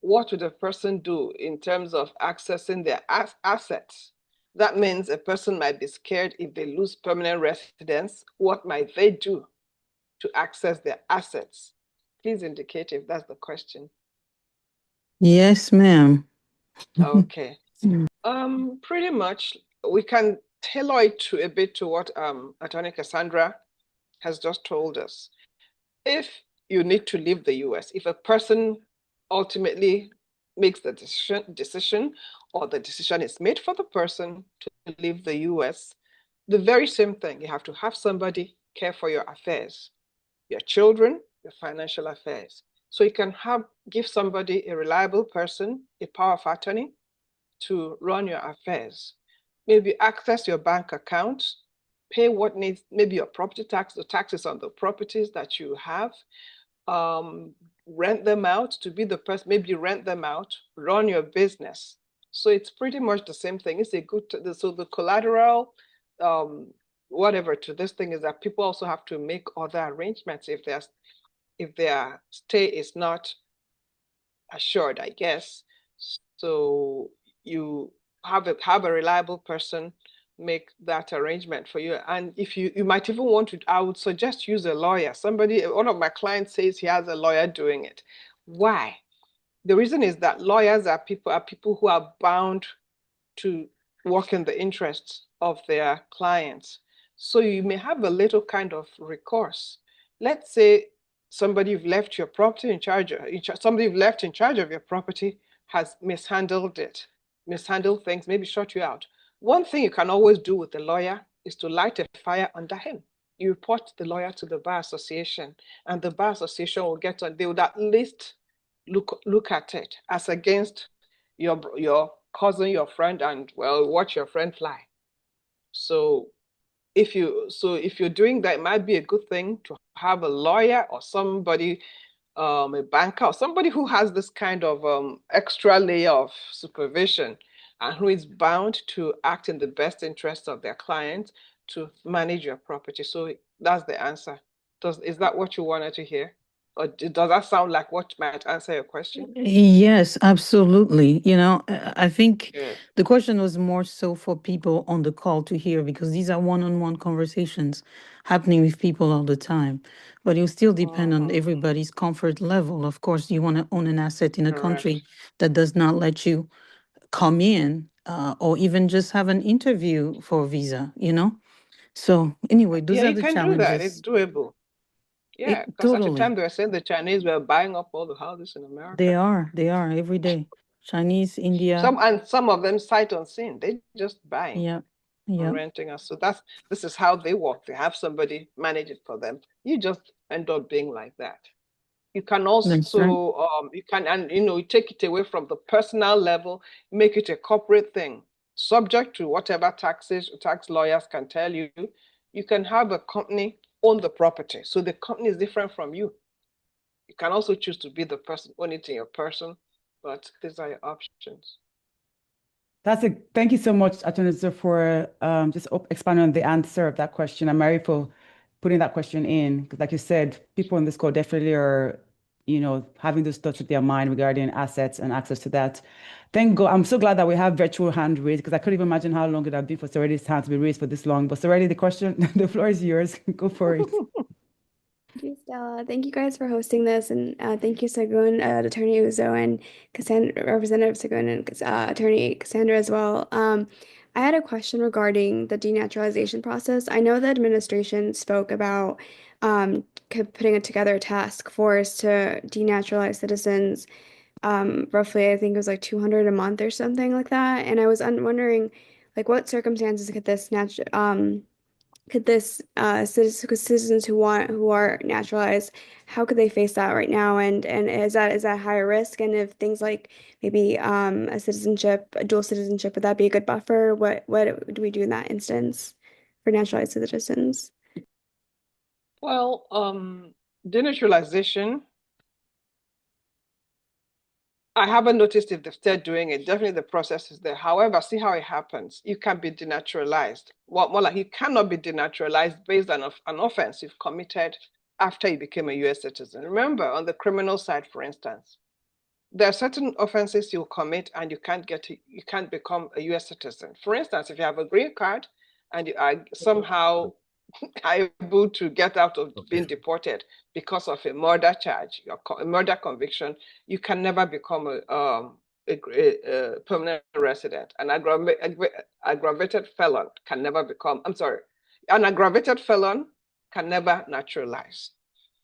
what would a person do in terms of accessing their assets? That means a person might be scared if they lose permanent residence. What might they do to access their assets? Please indicate if that's the question. Yes, ma'am. Okay. Pretty much we can tailor it to a bit to what Attorney Cassandra has just told us. If you need to leave the US, if a person ultimately makes the decision, or the decision is made for the person to leave the US, the very same thing, you have to have somebody care for your affairs, your children, your financial affairs. So you can give somebody a reliable person, a power of attorney, to run your affairs. Maybe access your bank account, pay what needs, maybe your property tax, the taxes on the properties that you have, rent them out, to be the person, maybe rent them out, run your business. So it's pretty much the same thing. It's a good, so the collateral, whatever to this thing is that people also have to make other arrangements if their stay is not assured, I guess. So you have a reliable person make that arrangement for you. And if you might even want to, I would suggest use a lawyer. One of my clients says he has a lawyer doing it. Why? The reason is that lawyers are people who are bound to work in the interests of their clients. So you may have a little kind of recourse. Let's say somebody you've left your property in charge of, somebody you've left in charge of your property has mishandled things, maybe shut you out. One thing you can always do with the lawyer is to light a fire under him. You report the lawyer to the Bar Association, and the Bar Association will they would at least look at it as against your cousin, your friend, and well, watch your friend fly. So if you're doing that, it might be a good thing to have a lawyer or somebody, a banker, or somebody who has this kind of extra layer of supervision and who is bound to act in the best interest of their client to manage your property. So that's the answer. Is that what you wanted to hear? Or does that sound like what might answer your question? Yes, absolutely. I think Yeah. the question was more so for people on the call to hear, because these are one-on-one conversations happening with people all the time. But it still depend on everybody's comfort level. Of course, you want to own an asset in a country that does not let you come in, or even just have an interview for a visa, So anyway, those are you the can challenges. do that. It's doable. Yeah, because at the Totally. time they were saying the Chinese were buying up all the houses in America. They are every day. Chinese, India. Some of them sight unseen. They just buying. Yeah. Renting us. So this is how they work. They have somebody manage it for them. You just end up being like that. You can also you take it away from the personal level, make it a corporate thing, subject to whatever tax lawyers can tell you. You can have a company own the property, so the company is different from you. You can also choose to be the person owning it in your person, but these are your options. Thank you so much, Attorney Uzo, for just expanding on the answer of that question, and Mary for putting that question in. Because like you said, people on this call definitely are, having those thoughts in their mind regarding assets and access to that. Thank God. I'm so glad that we have virtual hand raised, because I couldn't even imagine how long it would have been for Sorede's hand to be raised for this long. But Sorede, the floor is yours. Go for it. Thank you, Stella. Thank you guys for hosting this, and thank you, Segun, Attorney Uzo, and Cassandra, Representative Segun, and Attorney Cassandra as well. I had a question regarding the denaturalization process. I know the administration spoke about putting together a task force to denaturalize citizens. Roughly, I think it was like 200 a month or something like that. And I was wondering, like, what circumstances could this citizens who are naturalized, how could they face that right now? And is that higher risk? And if things like maybe a dual citizenship, would that be a good buffer? What do we do in that instance for naturalized citizens? Well, denaturalization, I haven't noticed if they've started doing it. Definitely the process is there. However, see how it happens. You can be denaturalized. Well, more like you cannot be denaturalized based on an offense you've committed after you became a US citizen. Remember, on the criminal side, for instance, there are certain offenses you'll commit and you can't become a US citizen. For instance, if you have a green card and you are somehow able to get out of being deported because of a murder charge, a murder conviction, you can never become a permanent resident. An aggravated felon can never become, I'm sorry, an aggravated felon can never naturalize.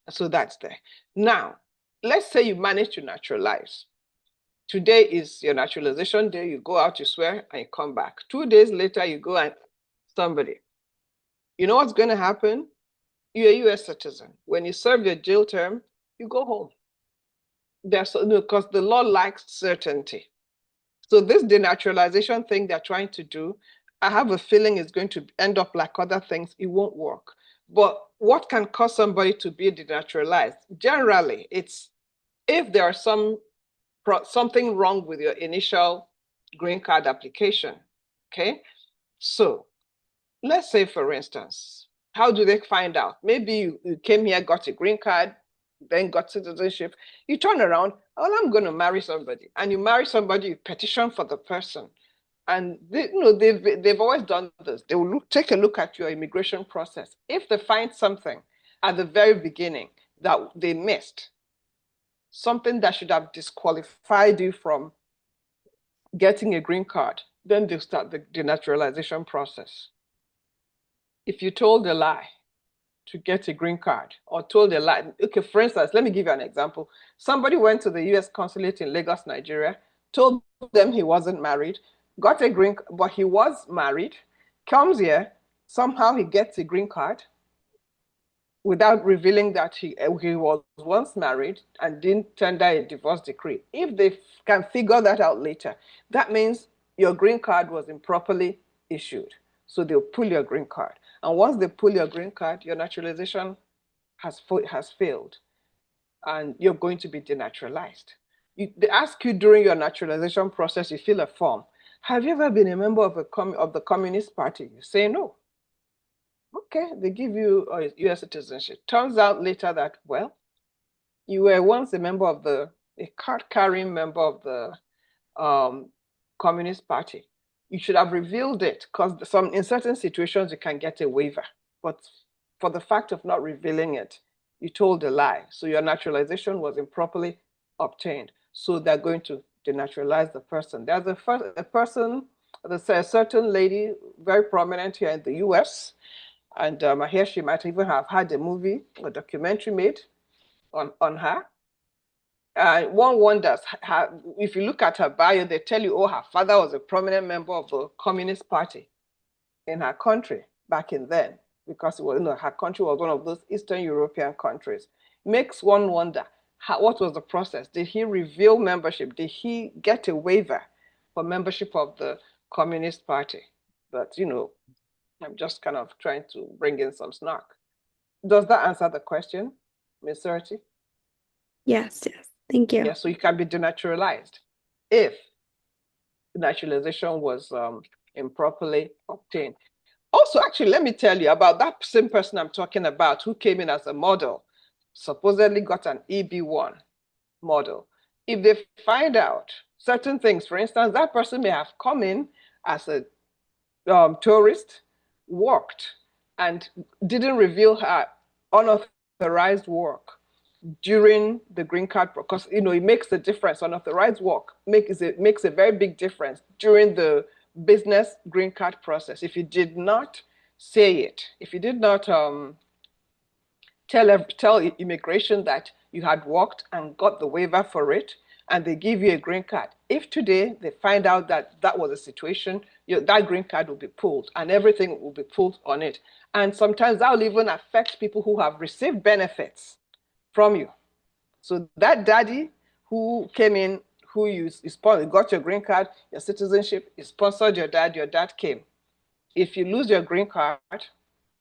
So that's there. Now, let's say you manage to naturalize. Today is your naturalization day. You go out, you swear, and you come back. 2 days later, you go and somebody. You know what's going to happen? You're a US citizen. When you serve your jail term, you go home. Because the law likes certainty. So this denaturalization thing they're trying to do, I have a feeling it's going to end up like other things. It won't work. But what can cause somebody to be denaturalized? Generally, it's if there are something wrong with your initial green card application. Okay, so let's say, for instance, how do they find out? Maybe you came here, got a green card, then got citizenship. You turn around, oh, I'm going to marry somebody. And you marry somebody, you petition for the person. And they've always done this. They will take a look at your immigration process. If they find something at the very beginning that they missed, something that should have disqualified you from getting a green card, then they'll start the denaturalization process. If you told a lie to get a green card or told a lie, okay, for instance, let me give you an example. Somebody went to the US consulate in Lagos, Nigeria, told them he wasn't married, got a green, but he was married, comes here, somehow he gets a green card without revealing that he was once married and didn't tender a divorce decree. If they can figure that out later, that means your green card was improperly issued. So they'll pull your green card. And once they pull your green card, your naturalization has failed and you're going to be denaturalized. They ask you during your naturalization process, you fill a form. Have you ever been a member of the Communist Party? You say no. Okay, they give you a US citizenship. Turns out later that, well, you were once a card-carrying member of the Communist Party. You should have revealed it because in certain situations you can get a waiver. But for the fact of not revealing it, you told a lie. So your naturalization was improperly obtained. So they're going to denaturalize the person. There's a certain lady, very prominent here in the US, and I hear she might even have had a documentary made on her. One wonders, if you look at her bio, they tell you, oh, her father was a prominent member of the Communist Party in her country back in then, because her country was one of those Eastern European countries. Makes one wonder, what was the process? Did he reveal membership? Did he get a waiver for membership of the Communist Party? But, I'm just kind of trying to bring in some snark. Does that answer the question, Ms. Surti? Yes. Thank you. Yeah, so you can be denaturalized if the naturalization was improperly obtained. Also, actually, let me tell you about that same person I'm talking about who came in as a model, supposedly got an EB1 model. If they find out certain things, for instance, that person may have come in as a tourist, worked, and didn't reveal her unauthorized work during the green card, because it makes a difference. Unauthorized work makes a very big difference during the business green card process. If you did not say it, if you did not tell immigration that you had worked and got the waiver for it, and they give you a green card. If today they find out that that was a situation, that green card will be pulled and everything will be pulled on it. And sometimes that will even affect people who have received benefits from you. So that daddy who came in, who you got your green card, your citizenship, you sponsored your dad came. If you lose your green card,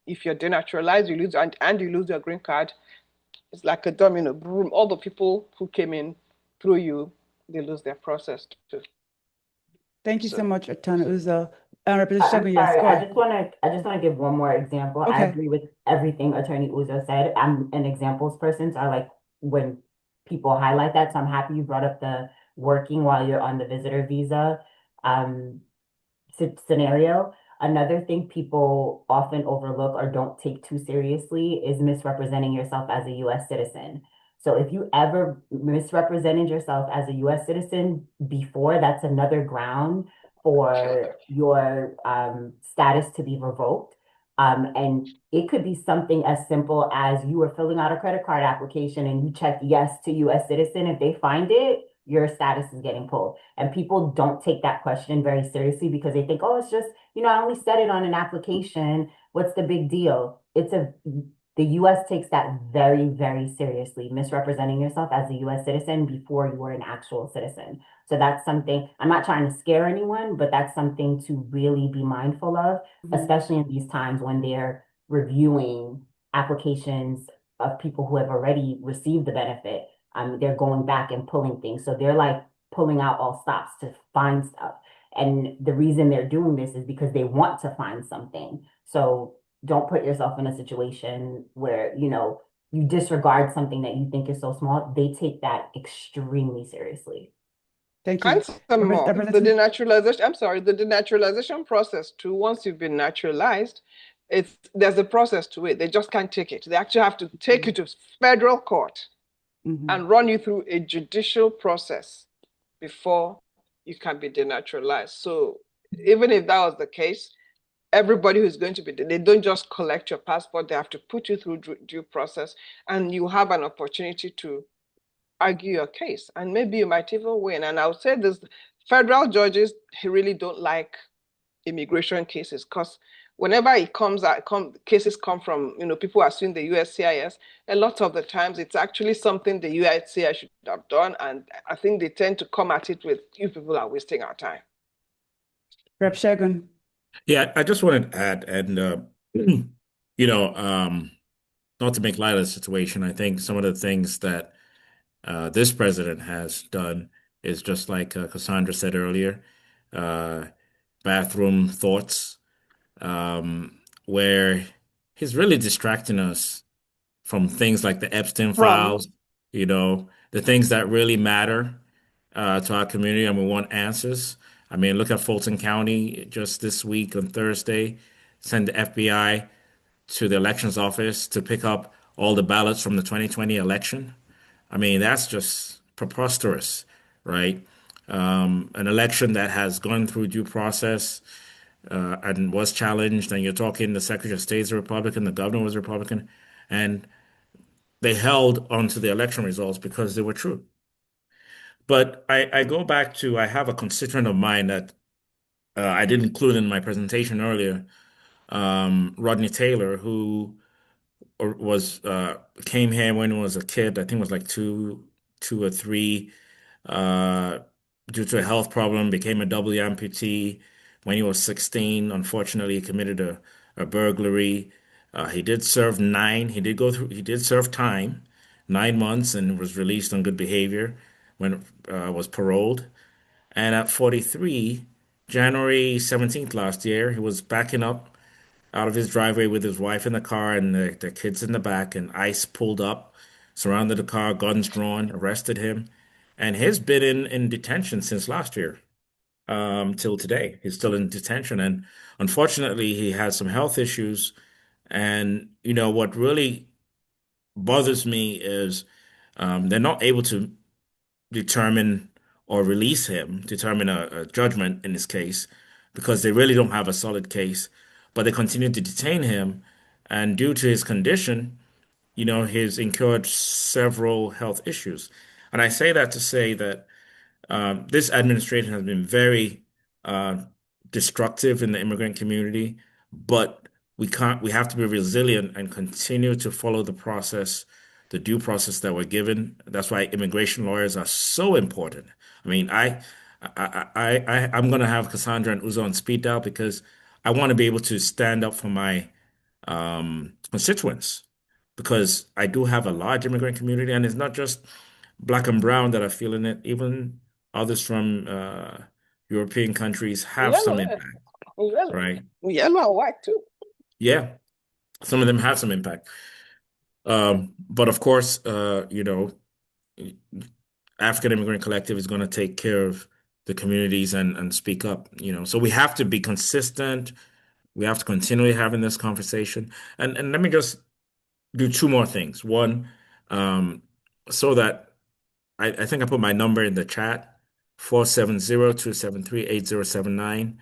if you're denaturalized, you lose and you lose your green card, it's like a domino boom. All the people who came in through you, they lose their process too. Thank you so So much, Attorney Uzo. Representative I'm Shegun, yes, sorry, go ahead. I just wanna give one more example. I Okay. agree with everything Attorney Uzo said. I'm an examples person, so I like when people highlight that. So I'm happy you brought up the working while you're on the visitor visa scenario. Another thing people often overlook or don't take too seriously is misrepresenting yourself as a US citizen. So if you ever misrepresented yourself as a US citizen before, that's another ground for your status to be revoked. And it could be something as simple as you were filling out a credit card application and you checked yes to US citizen. If they find it, your status is getting pulled. And people don't take that question very seriously because they think, oh, it's just, I only said it on an application. What's the big deal? The US takes that very, very seriously, misrepresenting yourself as a US citizen before you were an actual citizen. So that's something, I'm not trying to scare anyone, but that's something to really be mindful of, especially in these times when they're reviewing applications of people who have already received the benefit. They're going back and pulling things. So they're like pulling out all stops to find stuff. And the reason they're doing this is because they want to find something. So don't put yourself in a situation where, you disregard something that you think is so small. They take that extremely seriously. Thank you. and some more. The Representative, denaturalization process too, once you've been naturalized, there's a process to it. They just can't take it. They actually have to take you to federal court and run you through a judicial process before you can be denaturalized. So even if that was the case, everybody who's going to be, they don't just collect your passport, they have to put you through due process, and you have an opportunity to argue your case, and maybe you might even win. And I would say this, federal judges really don't like immigration cases because whenever it comes out, cases come from, people are suing the USCIS, a lot of the times it's actually something the USCIS should have done. And I think they tend to come at it with, you people are wasting our time. Rep Shegun. Yeah, I just wanted to add, and not to make light of the situation, I think some of the things that this president has done is just like Cassandra said earlier, bathroom thoughts, where he's really distracting us from things like the Epstein files, the things that really matter to our community, and we want answers. I mean, look at Fulton County just this week on Thursday, send the FBI to the elections office to pick up all the ballots from the 2020 election. I mean, that's just preposterous, right? An election that has gone through due process and was challenged, and you're talking the Secretary of State's a Republican, the governor was a Republican, and they held onto the election results because they were true. But I go back to, I have a constituent of mine that I did include in my presentation earlier, Rodney Taylor, who was came here when he was a kid. I think it was like two or three, due to a health problem, became a double amputee. When he was 16, unfortunately, he committed a burglary. He did serve he did serve time, 9 months, and was released on good behavior when was paroled. And at 43, January 17th last year, he was backing up out of his driveway with his wife in the car and the kids in the back, and ICE pulled up, surrounded the car, guns drawn, arrested him. And he's been in detention since last year, till today. He's still in detention. And unfortunately, he has some health issues. And, what really bothers me is they're not able to determine or release him, determine a judgment in this case, because they really don't have a solid case, but they continue to detain him. And due to his condition, he's incurred several health issues. And I say that to say that this administration has been very uh, destructive in the immigrant community, but we have to be resilient and continue to follow the process, the due process that we're given. That's why immigration lawyers are so important. I mean, I'm going to have Cassandra and Uzo on speed dial because I want to be able to stand up for my constituents because I do have a large immigrant community, and it's not just black and brown that are feeling it. Even others from European countries have some Yellow, impact, yellow, right? yellow and white too. Yeah, some of them have some impact. But of course, African Immigrant Collective is going to take care of the communities and speak up, So we have to be consistent. We have to continually having this conversation. And let me just do two more things. One, so that I think I put my number in the chat, 470-273-8079.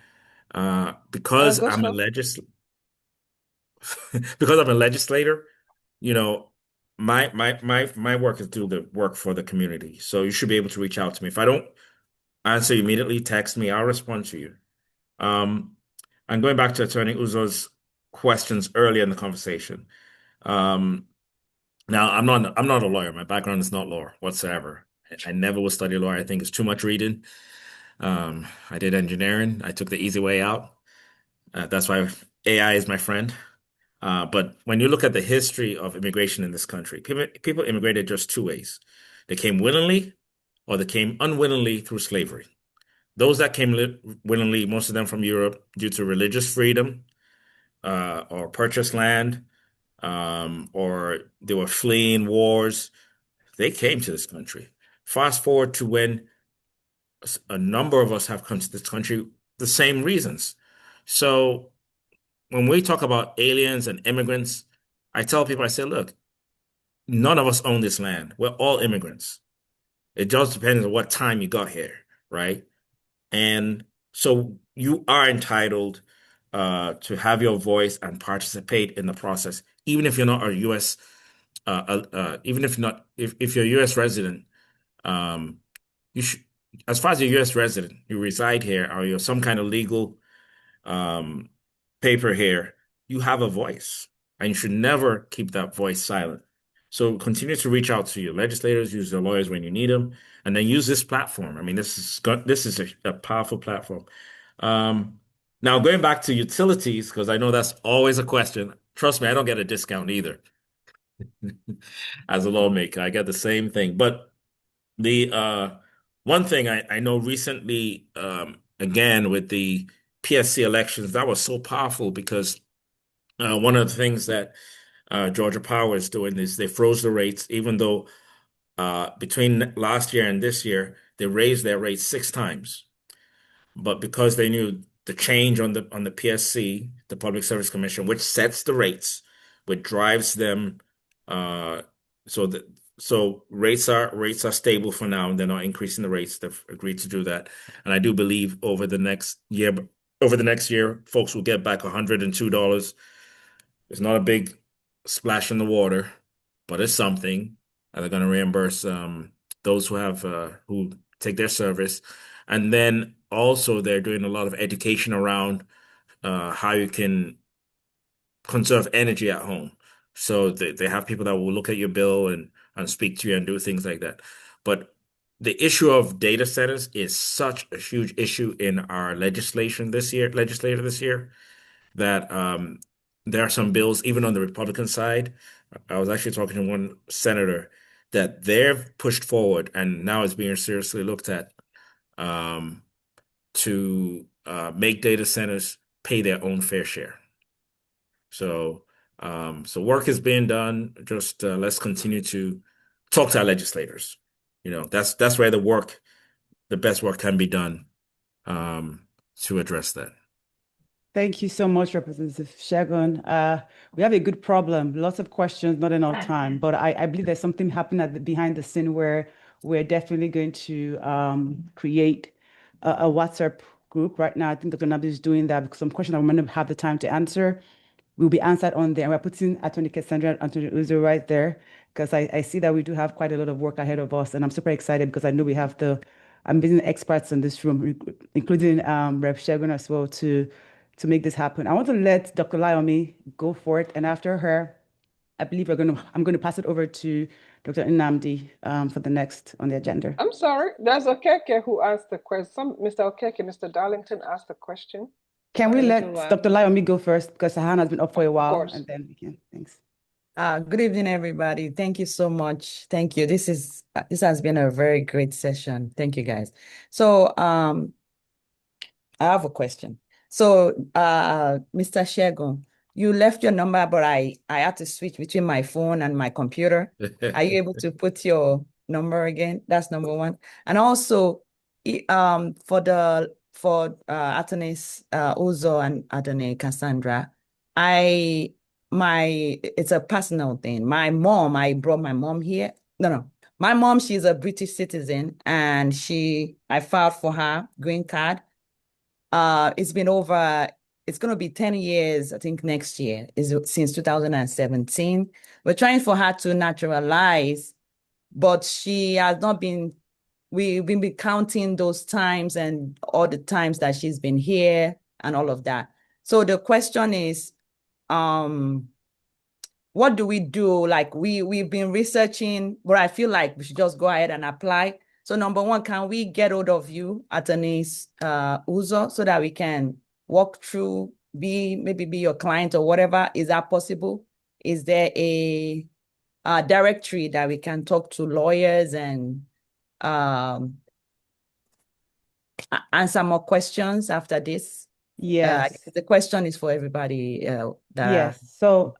Because Go I'm a slow. because I'm a legislator, you know, my work is to do the work for the community. So you should be able to reach out to me. If I don't answer you immediately, text me, I'll respond to you. Um, and going back to Attorney Uzo's questions earlier in the conversation. Um, Now, I'm not a lawyer. My background is not law whatsoever. I never will study law. I think it's too much reading. I did engineering. I took the easy way out. That's why AI is my friend. But when you look at the history of immigration in this country, people immigrated just two ways. They came willingly or they came unwillingly through slavery. Those that came willingly, most of them from Europe, due to religious freedom, or purchased land, or they were fleeing wars. They came to this country. Fast forward to when a number of us have come to this country, the same reasons. So when we talk about aliens and immigrants, I tell people, I say, look, none of us own this land. We're all immigrants. It just depends on what time you got here, right? And so you are entitled to have your voice and participate in the process, even if you're not a U.S. Even if not if you're a U.S. resident, um, you should, as far as a U.S. resident, you reside here or you're some kind of legal um, paper here, you have a voice, and you should never keep that voice silent. So continue to reach out to your legislators, use your lawyers when you need them, and then use this platform. I mean, this is a powerful platform. Um, Now going back to utilities, because I know that's always a question. Trust me, I don't get a discount either. As a lawmaker, I get the same thing. But the one thing I know recently, again with the PSC elections, that was so powerful because one of the things that Georgia Power is doing is they froze the rates, even though between last year and this year they raised their rates 6 times. But because they knew the change on the PSC, the Public Service Commission, which sets the rates, which drives them, uh, so that so rates are stable for now. They're not increasing the rates. They've agreed to do that, and I do believe over the next year, folks will get back $102. It's not a big splash in the water, but it's something. And they're going to reimburse those who take their service. And then also they're doing a lot of education around how you can conserve energy at home. So they have people that will look at your bill and speak to you and do things like that. But the issue of data centers is such a huge issue in our legislature this year, that there are some bills, even on the Republican side. I was actually talking to one senator that they've pushed forward and now is being seriously looked at, um, to make data centers pay their own fair share. So work is being done. Just let's continue to talk to our legislators. That's where the best work can be done, to address that. Thank you so much, Representative Shegun. We have a good problem, lots of questions, not enough time, but I believe there's something happening behind the scene where we're definitely going to create a WhatsApp group right now. I think Dr. Nabi is doing that because some questions I might not have the time to answer will be answered on there. And we're putting Attorney Cassandra and Attorney Uzo right there because I see that we do have quite a lot of work ahead of us. And I'm super excited because I know we have the amazing experts in this room, including Rep. Shegun as well, to make this happen. I want to let Dr. Layomi go for it. And after her, I believe I'm going to pass it over to Dr. Nnamdi for the next on the agenda. I'm sorry, there's Okeke who asked the question. Mr. Okeke, Mr. Darlington asked the question. Can we let Dr. Layomi go first because her hand has been up for a while, course. and then we can. Thanks. Good evening, everybody. Thank you so much. Thank you. This has been a very great session. Thank you, guys. So, I have a question. So, Mr. Shegun, you left your number, but I had to switch between my phone and my computer. Are you able to put your number again? That's number one. And also, for attorneys Uzo and attorney Cassandra, it's a personal thing. My mom, I brought my mom here. No. My mom, she's a British citizen, and I filed for her green card. It's going to be 10 years, I think, next year, since 2017. We're trying for her to naturalize, but she has not been, we've been counting those times and all the times that she's been here and all of that. So the question is, what do we do? Like we've been researching, but I feel like we should just go ahead and apply. So number one, can we get hold of you, attorneys Uzo, so that we can walk through, maybe be your client or whatever? Is that possible? Is there a directory that we can talk to lawyers and answer more questions after this? Yes. The question is for everybody. Yes. So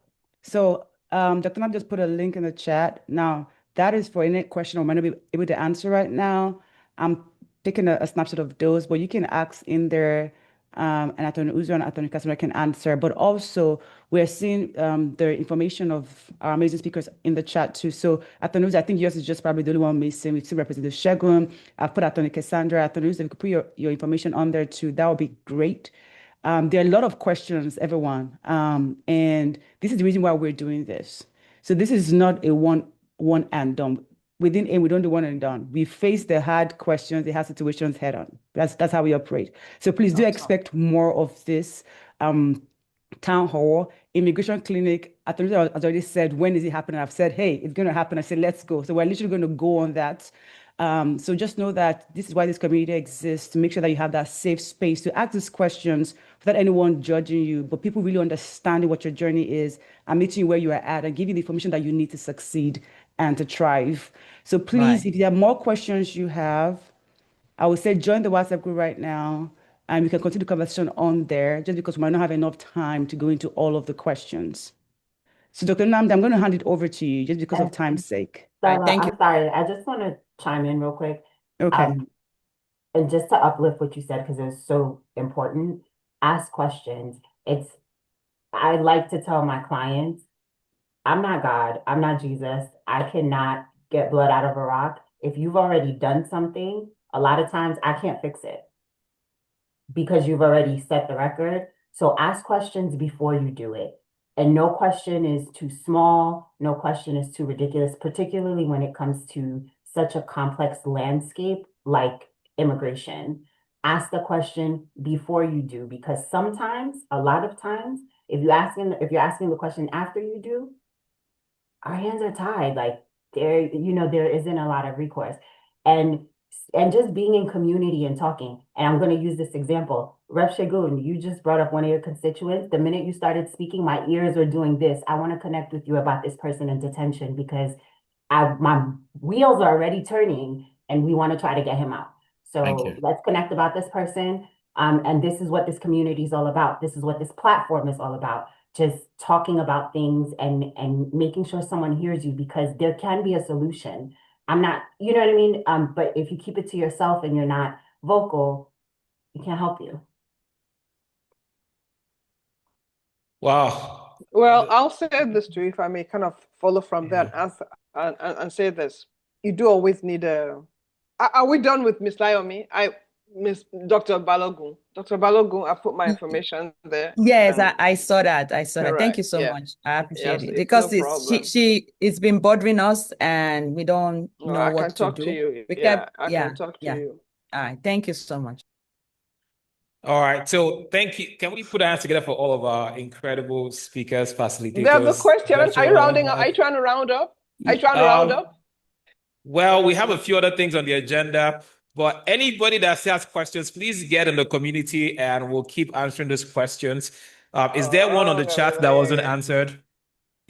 Dr. Nam just put a link in the chat. Now, that is for any question I might not be able to answer right now. I'm taking a snapshot of those, but you can ask in there, and Attorney Uzo and Attorney Cassandra can answer. But also, we're seeing the information of our amazing speakers in the chat too. So Attorney Uzo, I think yours is just probably the only one missing. We see Representative Shegun. I've put Attorney Cassandra. Attorney Uzo, if you could put your information on there too, that would be great. There are a lot of questions, everyone. And this is the reason why we're doing this. So this is not a one and done. Within AIM, we don't do one and done. We face the hard questions, the hard situations head on. That's how we operate. So please do expect more of this. Town hall, immigration clinic. Attorney has already said, when is it happening? I've said, hey, it's going to happen. I said, let's go. So we're literally going to go on that. So just know that this is why this community exists, to make sure that you have that safe space to ask these questions without anyone judging you, but people really understanding what your journey is and meeting you where you are at and give you the information that you need to succeed and to thrive. So please, if there are more questions you have, I would say join the WhatsApp group right now, and we can continue the conversation on there, just because we might not have enough time to go into all of the questions. So Dr. Nnamdi, I'm going to hand it over to you just because of time's sake. Thank you. I'm sorry, I just want to chime in real quick. Okay. And just to uplift what you said, because it's so important, ask questions. I like to tell my clients, I'm not God, I'm not Jesus. I cannot get blood out of a rock. If you've already done something, a lot of times I can't fix it because you've already set the record. So ask questions before you do it. And no question is too small, no question is too ridiculous, particularly when it comes to such a complex landscape like immigration. Ask the question before you do, because sometimes, a lot of times, if you're asking the question after you do, our hands are tied. Like there isn't a lot of recourse. And just being in community and talking. And I'm going to use this example. Rep. Shegun, you just brought up one of your constituents. The minute you started speaking, my ears were doing this. I want to connect with you about this person in detention because my wheels are already turning and we want to try to get him out. So let's connect about this person. And this is what this community is all about. This is what this platform is all about. Just talking about things and making sure someone hears you, because there can be a solution. I'm not, you know what I mean? But if you keep it to yourself and you're not vocal, it can't help you. Wow. Well, I'll say this too, if I may kind of follow from there Yeah. and answer and say this. You do always need a. Are we done with Miss Layomi? Miss Dr. Balogun. Dr. Balogun, I put my information there. You Yes, can I saw that. I saw that. Thank correct. you so Yeah. much. I appreciate Yes, it it's no because problem. it's been bothering us and we don't No, know I what can to talk to do. you. We Yeah, kept, I yeah, can talk to yeah. you. All right. Thank you so much. All right. So thank you. Can we put our hands together for all of our incredible speakers, There's a facilitators, question. Are you virtual, rounding up? Are you live? trying to round up? Are you trying to round up? Well, we have a few other things on the agenda, but anybody that still has questions, please get in the community and we'll keep answering those questions. Is there one on the chat that wasn't answered?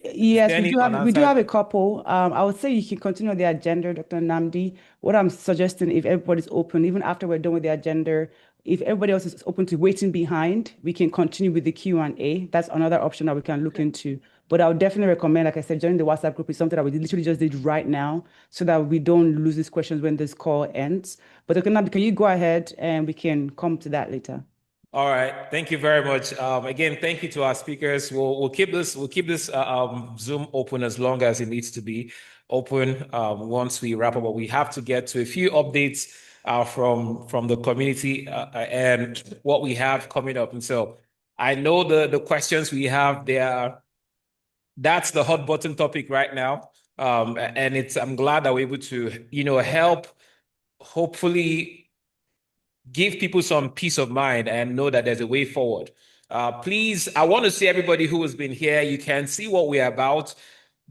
Yes, there any we do have unanswered? a couple. I would say you can continue the agenda, Dr. Namdi. What I'm suggesting, if everybody's open, even after we're done with the agenda, if everybody else is open to waiting behind, we can continue with the Q&A. That's another option that we can look into. But I would definitely recommend, like I said, joining the WhatsApp group is something that we literally just did right now so that we don't lose these questions when this call ends. But Dr. Namdi, can you go ahead and we can come to that later? All right, thank you very much. Again, thank you to our speakers. We'll keep this Zoom open as long as it needs to be open. Once we wrap up, but we have to get to a few updates from the community and what we have coming up. And so I know the questions we have there. That's the hot button topic right now, and I'm glad that we're able to help hopefully give people some peace of mind and know that there's a way forward. Please, I want to see everybody who has been here. You can see what we're about.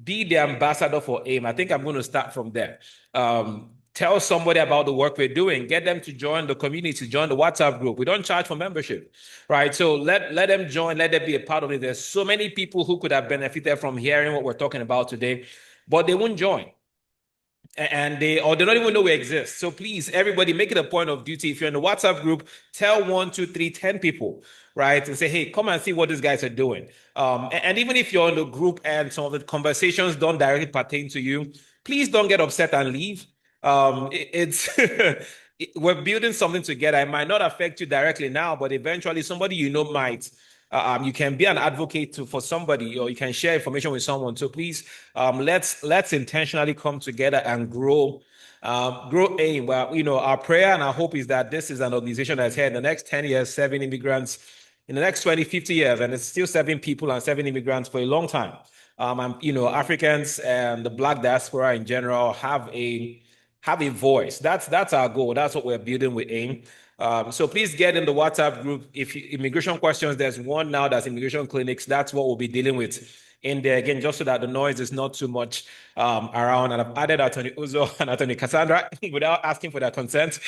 Be the ambassador for AIM. I think I'm going to start from there. Tell somebody about the work we're doing. Get them to join the community, join the WhatsApp group. We don't charge for membership, right? So let them join, let them be a part of it. There's so many people who could have benefited from hearing what we're talking about today, but they won't join. And they don't even know we exist. So please, everybody, make it a point of duty. If you're in the WhatsApp group, tell 1, 2, 3, 10 people, right? And say, hey, come and see what these guys are doing. And even if you're in the group and some of the conversations don't directly pertain to you, please don't get upset and leave. We're building something together. It might not affect you directly now, but eventually somebody might. You can be an advocate for somebody, or you can share information with someone. So please, let's intentionally come together and grow AIM. Well, our prayer and our hope is that this is an organization that's here in the next 10 years, serving immigrants, in the next 20, 50 years, and it's still serving people and serving immigrants for a long time. Africans and the Black diaspora in general have a voice. That's our goal. That's what we're building with AIM. So please get in the WhatsApp group. If immigration questions, there's one now that's immigration clinics. That's what we'll be dealing with in there, again, just so that the noise is not too much around. And I've added Attorney Uzo and Attorney Cassandra without asking for their consent.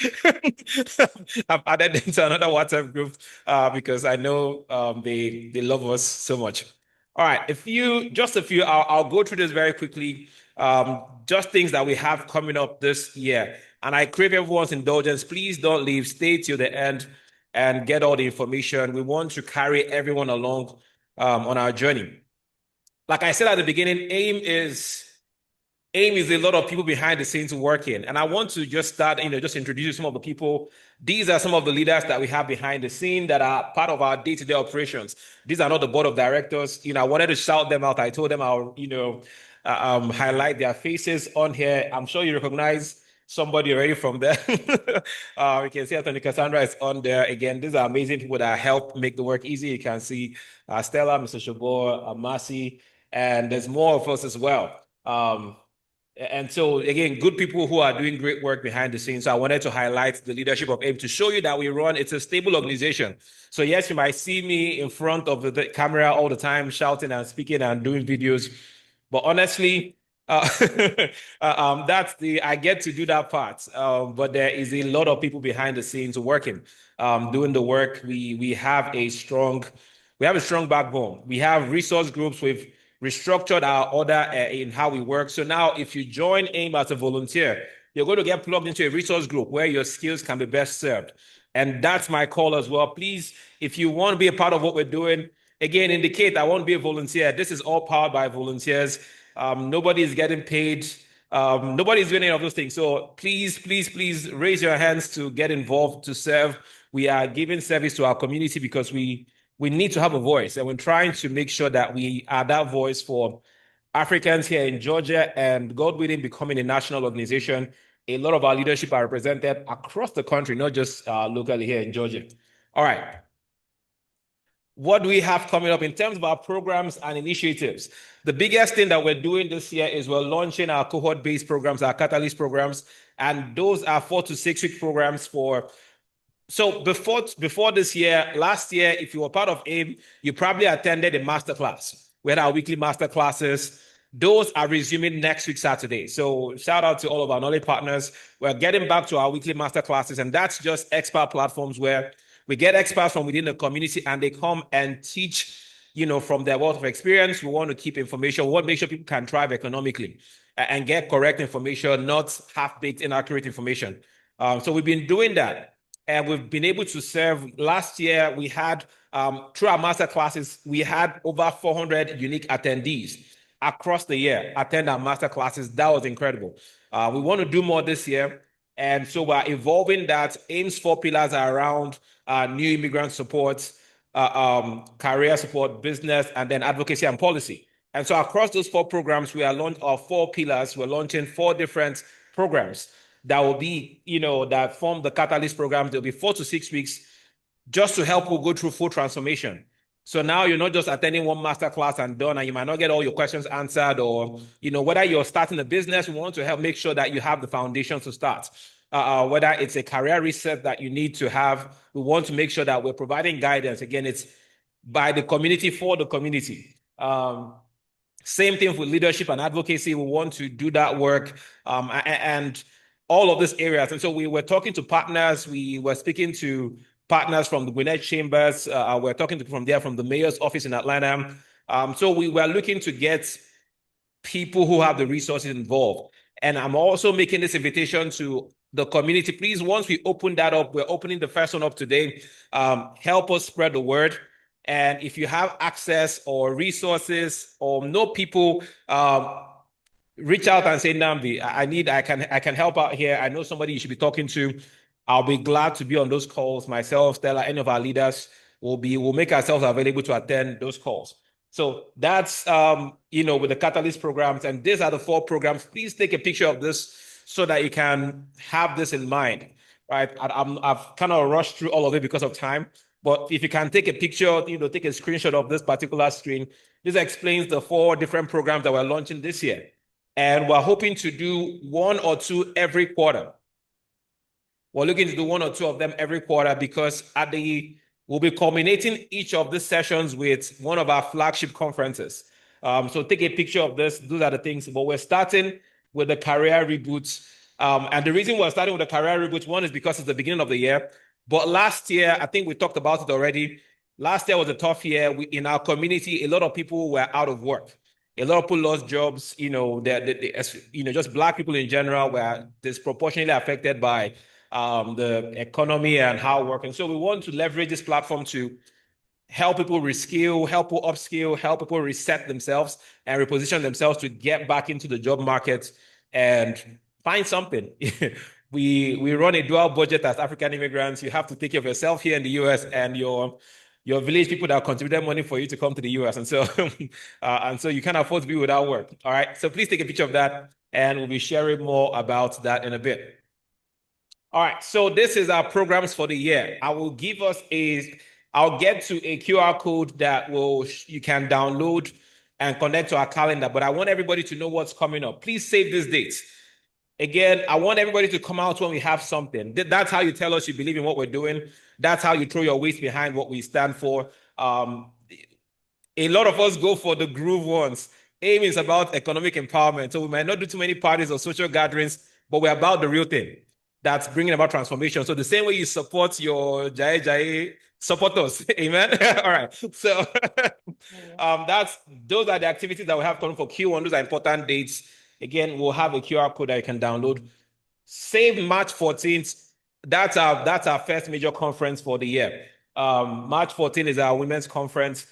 I've added them to another WhatsApp group because I know they love us so much. All right, just a few. I'll go through this very quickly. Just things that we have coming up this year. And I crave everyone's indulgence. Please don't leave. Stay till the end and get all the information. We want to carry everyone along on our journey. Like I said at the beginning, AIM is a lot of people behind the scenes working. And I want to just start, just introduce you some of the people. These are some of the leaders that we have behind the scene that are part of our day-to-day operations. These are not the board of directors. I wanted to shout them out. I told them I'll, highlight their faces on here. I'm sure you recognize somebody already from there. You can see Attorney Cassandra is on there. Again, these are amazing people that help make the work easy. You can see Stella, Mr. Shabor, Amasi, and there's more of us as well. And so, again, good people who are doing great work behind the scenes. So I wanted to highlight the leadership of AIM to show you that it's a stable organization. So yes, you might see me in front of the camera all the time, shouting and speaking and doing videos. But honestly, I get to do that part. But there is a lot of people behind the scenes working, doing the work. We have a strong backbone. We have resource groups. We've restructured our order in how we work. So now if you join AIM as a volunteer, you're going to get plugged into a resource group where your skills can be best served. And that's my call as well. Please, if you want to be a part of what we're doing, again, indicate I want to be a volunteer. This is all powered by volunteers. Nobody is getting paid. Nobody's doing any of those things. So please raise your hands to get involved, to serve. We are giving service to our community because we we need to have a voice, and we're trying to make sure that we are that voice for Africans here in Georgia, and God willing, becoming a national organization. A lot of our leadership are represented across the country, not just locally here in Georgia. All right. What do we have coming up in terms of our programs and initiatives? The biggest thing that we're doing this year is we're launching our cohort-based programs, our Catalyst programs, and those are 4 to 6 week programs for. So before this year, last year, if you were part of AIM, you probably attended a masterclass. We had our weekly master classes. Those are resuming next week, Saturday. So shout out to all of our knowledge partners. We're getting back to our weekly master classes, and that's just expert platforms where we get experts from within the community and they come and teach, from their wealth of experience. We want to keep information. We want to make sure people can thrive economically and get correct information, not half-baked, inaccurate information. So we've been doing that. And we've been able to serve. Last year, we had, through our master classes, we had over 400 unique attendees across the year attend our master classes. That was incredible. We want to do more this year. And so we're evolving that. AIM's 4 pillars are around new immigrant support, career support, business, and then advocacy and policy. And so across those 4 programs, we are launching our 4 pillars. We're launching 4 different programs that will be, that form the Catalyst programs. There'll be 4 to 6 weeks just to help you go through full transformation. So now you're not just attending one master class and done, and you might not get all your questions answered, or, whether you're starting a business, we want to help make sure that you have the foundation to start. Whether it's a career reset that you need to have, we want to make sure that we're providing guidance. Again, it's by the community for the community. Same thing with leadership and advocacy. We want to do that work. And all of these areas. And so we were talking to partners. We were speaking to partners from the Gwinnett Chambers. We're talking to from the mayor's office in Atlanta. So we were looking to get people who have the resources involved. And I'm also making this invitation to the community. Please, once we open that up, we're opening the first one up today. Help us spread the word. And if you have access or resources or know people, reach out and say, Nnamdi, I can help out here. I know somebody you should be talking to. I'll be glad to be on those calls. Myself, Stella, any of our leaders we'll make ourselves available to attend those calls. So that's with the Catalyst programs, and these are the 4 programs. Please take a picture of this so that you can have this in mind. Right? I've kind of rushed through all of it because of time, but if you can take a picture, take a screenshot of this particular screen. This explains the 4 different programs that we're launching this year. And we're hoping to do 1 or 2 every quarter. We're looking to do 1 or 2 of them every quarter because we'll be culminating each of these sessions with one of our flagship conferences. So take a picture of this. Those are the things. But we're starting with the career reboots. And the reason we're starting with the career reboots, one is because it's the beginning of the year. But last year, I think we talked about it already. Last year was a tough year. In our community, a lot of people were out of work. A lot of people lost jobs. Just Black people in general were disproportionately affected by the economy and how work. And so we want to leverage this platform to help people reskill, help people upskill, help people reset themselves and reposition themselves to get back into the job market and find something. We run a dual budget as African immigrants. You have to take care of yourself here in the US and your village people that contributed money for you to come to the US. And so you can't afford to be without work. All right. So please take a picture of that, and we'll be sharing more about that in a bit. All right. So this is our programs for the year. I'll get to a QR code that you can download and connect to our calendar, but I want everybody to know what's coming up. Please save these dates. Again, I want everybody to come out when we have something. That's how you tell us you believe in what we're doing. That's how you throw your weight behind what we stand for. A lot of us go for the groove ones. AIM is about economic empowerment. So we might not do too many parties or social gatherings, but we're about the real thing. That's bringing about transformation. So the same way you support your Jai, support us. Amen. All right. So those are the activities that we have coming for Q1. Those are important dates. Again, we'll have a QR code that you can download. Save March 14th. That's our first major conference for the year. March 14th is our women's conference.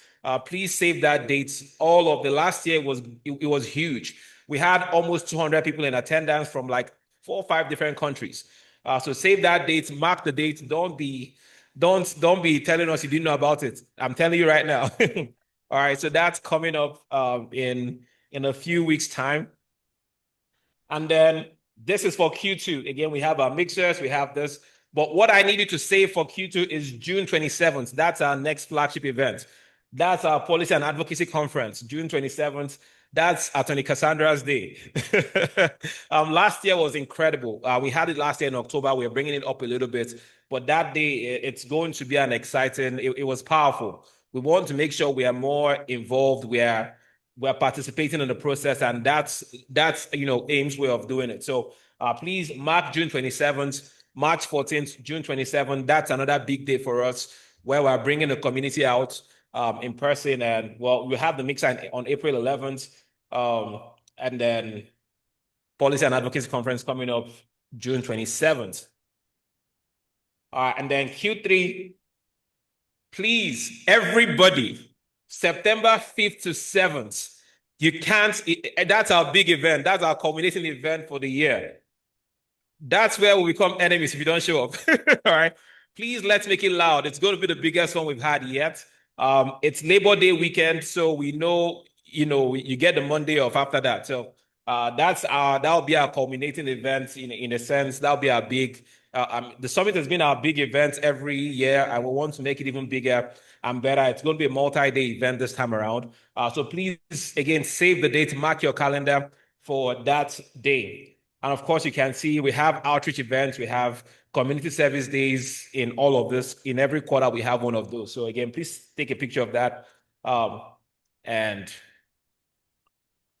Please save that date. All of the last year it was huge. We had almost 200 people in attendance from like 4 or 5 different countries. So save that date, mark the date. Don't be don't be telling us you didn't know about it. I'm telling you right now. All right, so that's coming up in a few weeks' time. And then this is for Q2. Again, we have our mixers, we have this. But what I need you to save for Q2 is June 27th. That's our next flagship event. That's our policy and advocacy conference, June 27th. That's Attorney Cassandra's day. Last year was incredible. We had it last year in October. We're bringing it up a little bit. But that day, it's going to be an exciting, it was powerful. We want to make sure we are more involved. We're participating in the process, and that's AIM's way of doing it. So please mark June 27th, March 14th, June 27th. That's another big day for us where we're bringing the community out in person. And well, we have the mixer on April 11th, and then Policy and Advocacy Conference coming up June 27th. And then Q3, please, everybody, September 5th to 7th. You can't, that's our big event. That's our culminating event for the year. That's where we become enemies if you don't show up. All right. Please, let's make it loud. It's going to be the biggest one we've had yet. It's Labor Day weekend, so we know, you get the Monday off after that. So that'll be our culminating event in a sense. That'll be our big, the summit has been our big event every year, and we want to make it even bigger and better. It's going to be a multi-day event this time around. So please, again, save the date, mark your calendar for that day. And of course, you can see we have outreach events, we have community service days in all of this. In every quarter, we have one of those. So again, please take a picture of that. And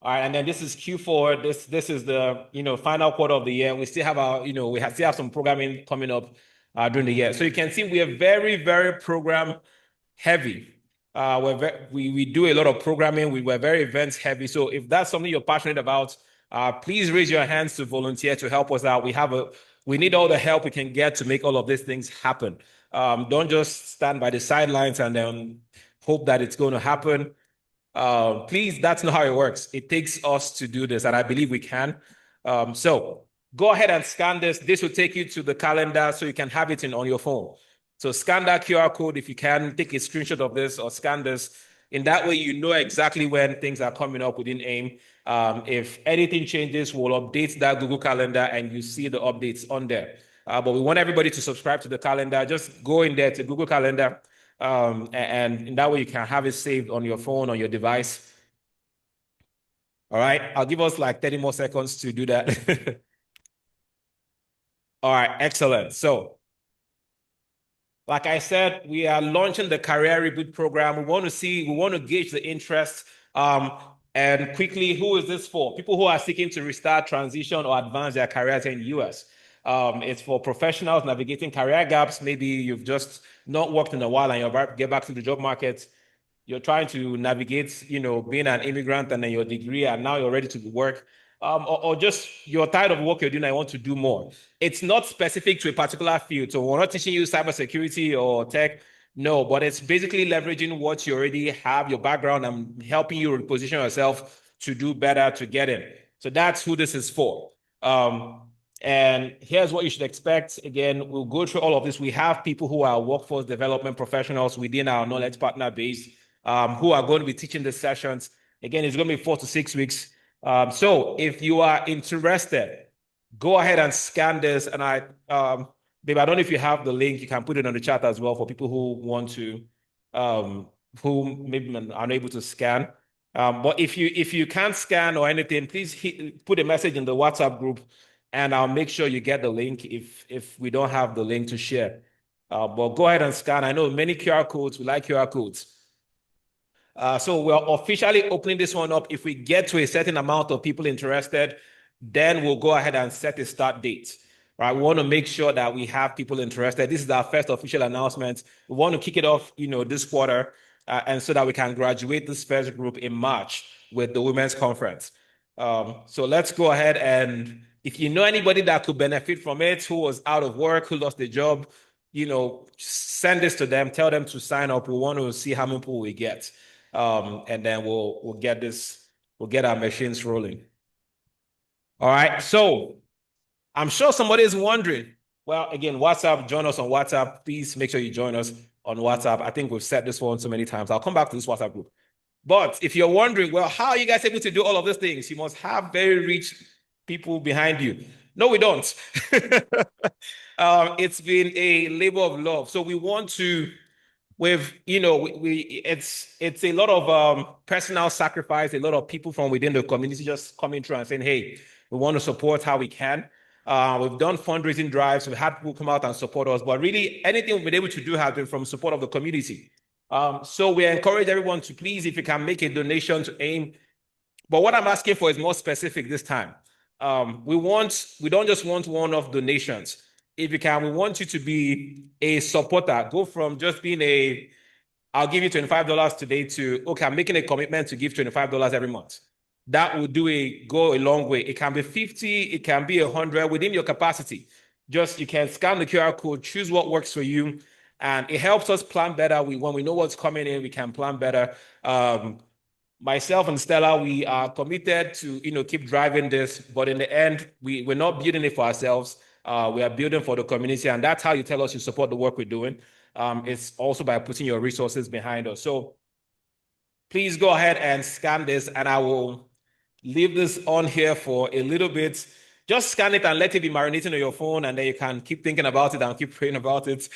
all right, and then this is Q4. This is the final quarter of the year. We still have our we still have some programming coming up during the year. So you can see we are very, very program heavy. We do a lot of programming. We're very events heavy. So if that's something you're passionate about, please raise your hands to volunteer to help us out. We need all the help we can get to make all of these things happen. Don't just stand by the sidelines and then hope that it's going to happen. Please, that's not how it works. It takes us to do this, and I believe we can. So go ahead and scan this. This will take you to the calendar so you can have it on your phone. So scan that QR code if you can, take a screenshot of this or scan this. In that way, you know exactly when things are coming up within AIM. If anything changes, we'll update that Google Calendar and you see the updates on there. But we want everybody to subscribe to the calendar. Just go in there to Google Calendar, and in that way you can have it saved on your phone, on your device. All right, I'll give us like 30 more seconds to do that. All right, excellent. So, like I said, we are launching the Career Reboot program. We want to gauge the interest. And quickly, who is this for? People who are seeking to restart, transition, or advance their careers in the US. It's for professionals navigating career gaps. Maybe you've just not worked in a while and you're about to get back to the job market. You're trying to navigate, being an immigrant and then your degree, and now you're ready to work. Or just you're tired of work you're doing and you want to do more. It's not specific to a particular field. So we're not teaching you cybersecurity or tech. No, but it's basically leveraging what you already have, your background, and helping you reposition yourself to do better, to get in. So that's who this is for. And here's what you should expect. Again, we'll go through all of this. We have people who are workforce development professionals within our knowledge partner base who are going to be teaching the sessions. Again, it's going to be 4 to 6 weeks. So if you are interested, go ahead and scan this. And babe, I don't know if you have the link. You can put it on the chat as well for people who want to, who maybe are unable to scan. But if you can't scan or anything, please put a message in the WhatsApp group, and I'll make sure you get the link if we don't have the link to share. But go ahead and scan. I know many QR codes. We like QR codes. So we're officially opening this one up. If we get to a certain amount of people interested, then we'll go ahead and set a start date. Right? We want to make sure that we have people interested. This is our first official announcement. We want to kick it off, this quarter, and so that we can graduate this first group in March with the Women's Conference. So let's go ahead, and if you know anybody that could benefit from it, who was out of work, who lost their job, send this to them. Tell them to sign up. We want to see how many people we get. And then we'll get our machines rolling. All right. So I'm sure somebody is wondering, Well, again, WhatsApp, join us on WhatsApp. Please make sure you join us on WhatsApp. I think we've said this one so many times. I'll come back to this WhatsApp group. But if you're wondering, well, how are you guys able to do all of these things? You must have very rich people behind you. No, we don't. It's been a labor of love. So we want to, it's a lot of personal sacrifice, a lot of people from within the community just coming through and saying, hey, we want to support how we can. We've done fundraising drives. We've had people come out and support us, but really anything we've been able to do has been from support of the community. So we encourage everyone to please, if you can make a donation to AIM. But what I'm asking for is more specific this time. We don't just want one-off donations. If you can, we want you to be a supporter. Go from just being I'll give you $25 today to, okay, I'm making a commitment to give $25 every month. That will go a long way. It can be 50, it can be 100 within your capacity. Just, you can scan the QR code, choose what works for you. And it helps us plan better. When we know what's coming in, we can plan better. Myself and Stella, we are committed to, keep driving this, but in the end, we're not building it for ourselves. We are building for the community, and that's how you tell us you support the work we're doing. It's also by putting your resources behind us. So please go ahead and scan this, and I will leave this on here for a little bit. Just scan it and let it be marinating on your phone, and then you can keep thinking about it and keep praying about it.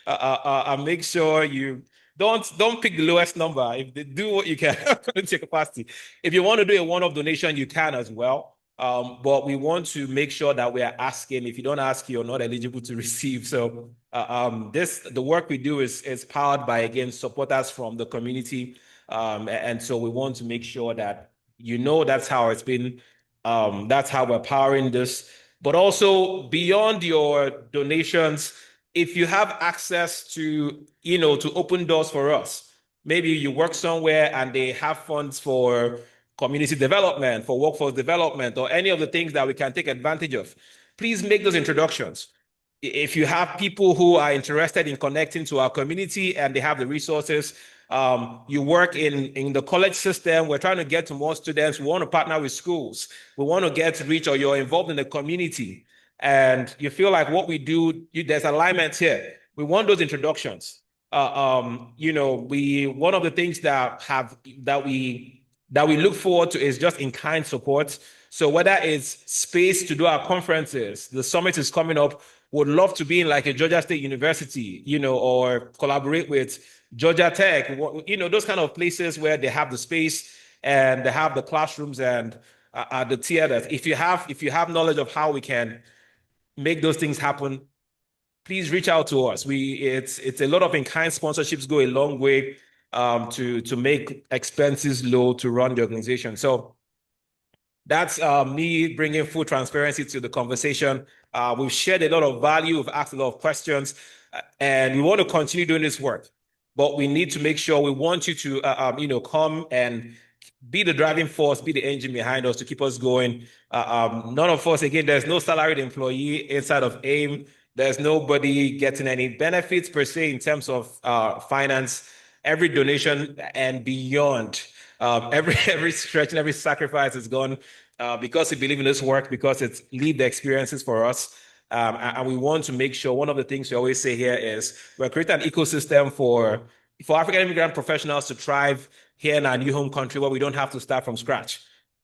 And make sure you don't pick the lowest number. If they do what you can according to your capacity. If you want to do a one-off donation, you can as well. But we want to make sure that we are asking. If you don't ask, you're not eligible to receive. So the work we do is powered by, again, supporters from the community. And so we want to make sure that that's how it's been. That's how we're powering this. But also beyond your donations, if you have access to, to open doors for us, maybe you work somewhere and they have funds for community development, for workforce development, or any of the things that we can take advantage of, please make those introductions. If you have people who are interested in connecting to our community and they have the resources, you work in the college system, we're trying to get to more students. We want to partner with schools. We want to get to reach, or you're involved in the community and you feel like what we do, there's alignment here. We want those introductions. One of the things that we look forward to is just in-kind support. So whether it's space to do our conferences, the summit is coming up, would love to be in like a Georgia State University, or collaborate with Georgia Tech, those kind of places where they have the space and they have the classrooms and the theaters. If you have knowledge of how we can make those things happen, please reach out to us. It's a lot of in-kind sponsorships go a long way to make expenses low to run the organization. So that's me bringing full transparency to the conversation. We've shared a lot of value. We've asked a lot of questions, and we want to continue doing this work. But we need to make sure, we want you to, come and be the driving force, be the engine behind us to keep us going. None of us, again, there's no salaried employee inside of AIM. There's nobody getting any benefits per se in terms of finance. Every donation and beyond, every stretch and every sacrifice is gone because we believe in this work, because it's lived experiences for us. And we want to make sure, one of the things we always say here is we're creating an ecosystem for African immigrant professionals to thrive here in our new home country where we don't have to start from scratch.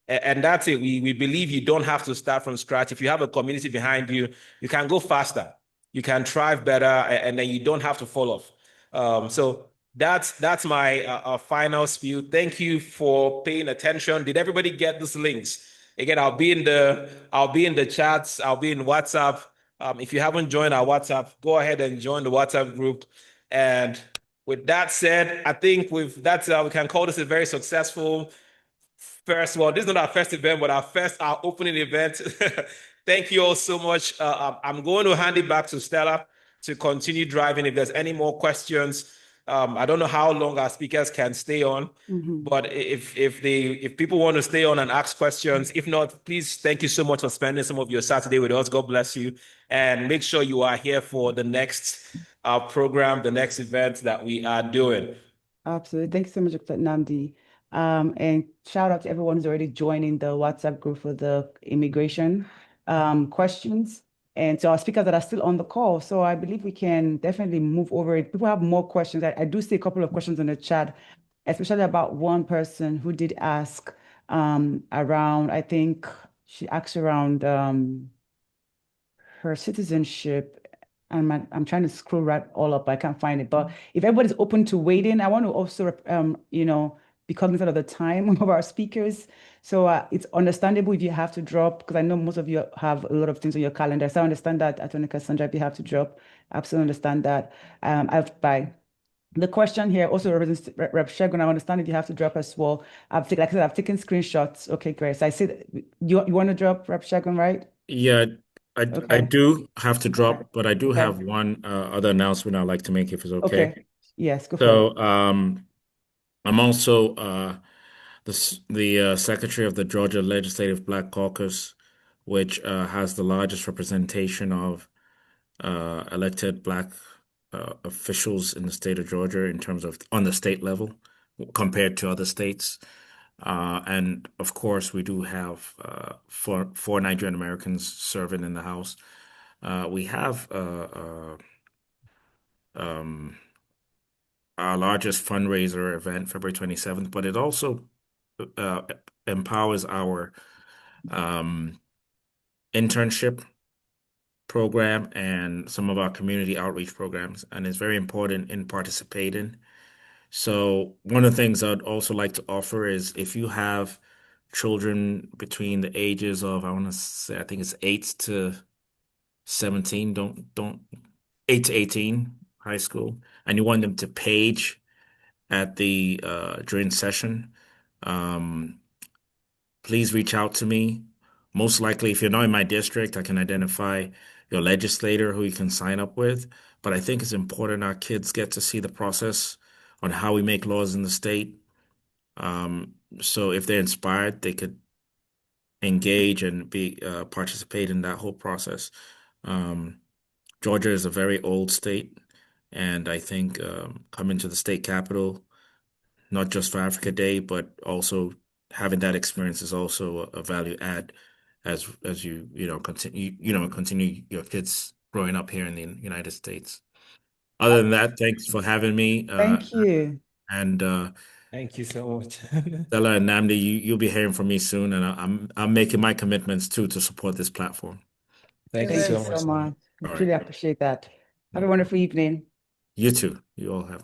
And that's it. We believe you don't have to start from scratch. If you have a community behind you, you can go faster, you can thrive better, and then you don't have to fall off. So that's my final spiel. Thank you for paying attention. Did everybody get these links? Again, I'll be in the chats. I'll be in WhatsApp. If you haven't joined our WhatsApp, go ahead and join the WhatsApp group. And with that said, I think we can call this a very successful first. Well, this is not our first event, but our opening event. Thank you all so much. I'm going to hand it back to Stella to continue driving. If there's any more questions, I don't know how long our speakers can stay on, but if people want to stay on and ask questions, if not, please, thank you so much for spending some of your Saturday with us. God bless you, and make sure you are here for the next program, the next event that we are doing. Absolutely. Thank you so much, Dr. Nnamdi. And shout out to everyone who's already joining the WhatsApp group for the immigration questions. and to our speakers that are still on the call. So I believe we can definitely move over it. People have more questions. I do see a couple of questions in the chat, especially about one person who did ask around, I think she asked around her citizenship. And I'm trying to scroll right all up, but I can't find it. But if everybody's open to waiting, I want to also, be cognizant of the time of our speakers. So it's understandable if you have to drop, because I know most of you have a lot of things on your calendar. So I understand that, Attorney Cassandra, if you have to drop, absolutely understand that. The question here also represents Rep. Segun. I understand if you have to drop as well. Like I said, I've taken screenshots. Okay, great. So I see that you want to drop, Rep. Segun, right? Yeah, I Okay. do have to drop, but I do Okay. have one other announcement I'd like to make if it's okay. Okay. Yes, go for it. So I'm also the secretary of the Georgia Legislative Black Caucus, which has the largest representation of elected Black officials in the state of Georgia in terms of on the state level compared to other states. And of course, we do have four Nigerian Americans serving in the House. We have our largest fundraiser event, February 27th, but it also empowers our internship program and some of our community outreach programs, and it's very important in participating. So one of the things I'd also like to offer is if you have children between the ages of, I want to say, I think it's 8 to 17, don't 8 to 18 high school, and you want them to page at the during session, please reach out to me. Most likely, if you're not in my district, I can identify your legislator who you can sign up with. But I think it's important our kids get to see the process on how we make laws in the state. So if they're inspired, they could engage and participate in that whole process. Georgia is a very old state, and I think coming to the state capitol, not just for Africa Day, but also having that experience is also a value add as you continue your kids growing up here in the United States. Other than that, thanks for having me. Thank you. And Thank you so much. Stella and Namdi, you'll be hearing from me soon, and I'm making my commitments too to support this platform. Thank you Thank you so so much. much. We All truly right. appreciate that. Have a wonderful evening. You too. You all have.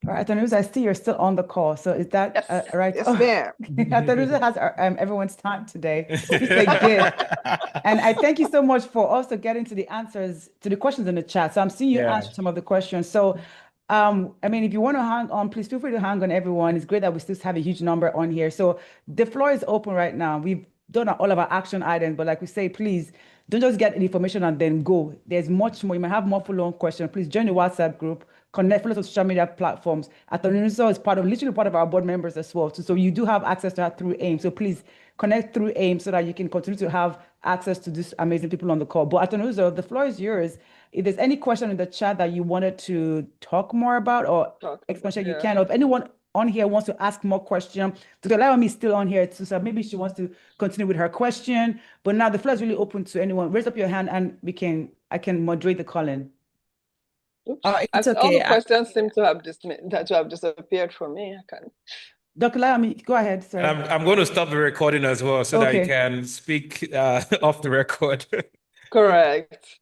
All right, Atanuza, I see you're still on the call. So is that Yes, right? yes, Oh, ma'am. Atanuza has everyone's time today. It's a gift. And I thank you so much for also getting to the answers to the questions in the chat. So I'm seeing you Yeah. answer some of the questions. So, if you want to hang on, please feel free to hang on, everyone. It's great that we still have a huge number on here. So the floor is open right now. We've done all of our action items, but like we say, please don't just get the information and then go. There's much more. You might have more follow-on questions. Please join the WhatsApp group. Connect, follow us on social media platforms. Atanuza is literally part of our board members as well. So you do have access to that through AIM. So please connect through AIM so that you can continue to have access to these amazing people on the call. But Atanuza, the floor is yours. If there's any question in the chat that you wanted to talk more about or expansion, you can. Or if anyone on here wants to ask more questions, Dr. Laomi is still on here too, so maybe she wants to continue with her question. But now the floor is really open to anyone. Raise up your hand and I can moderate the call-in. Oops. It's All okay. the questions seem to have disappeared for me. I can. Dr. Laomi, go ahead, sir. I'm going to stop the recording as well so that you Okay. can speak off the record. Correct.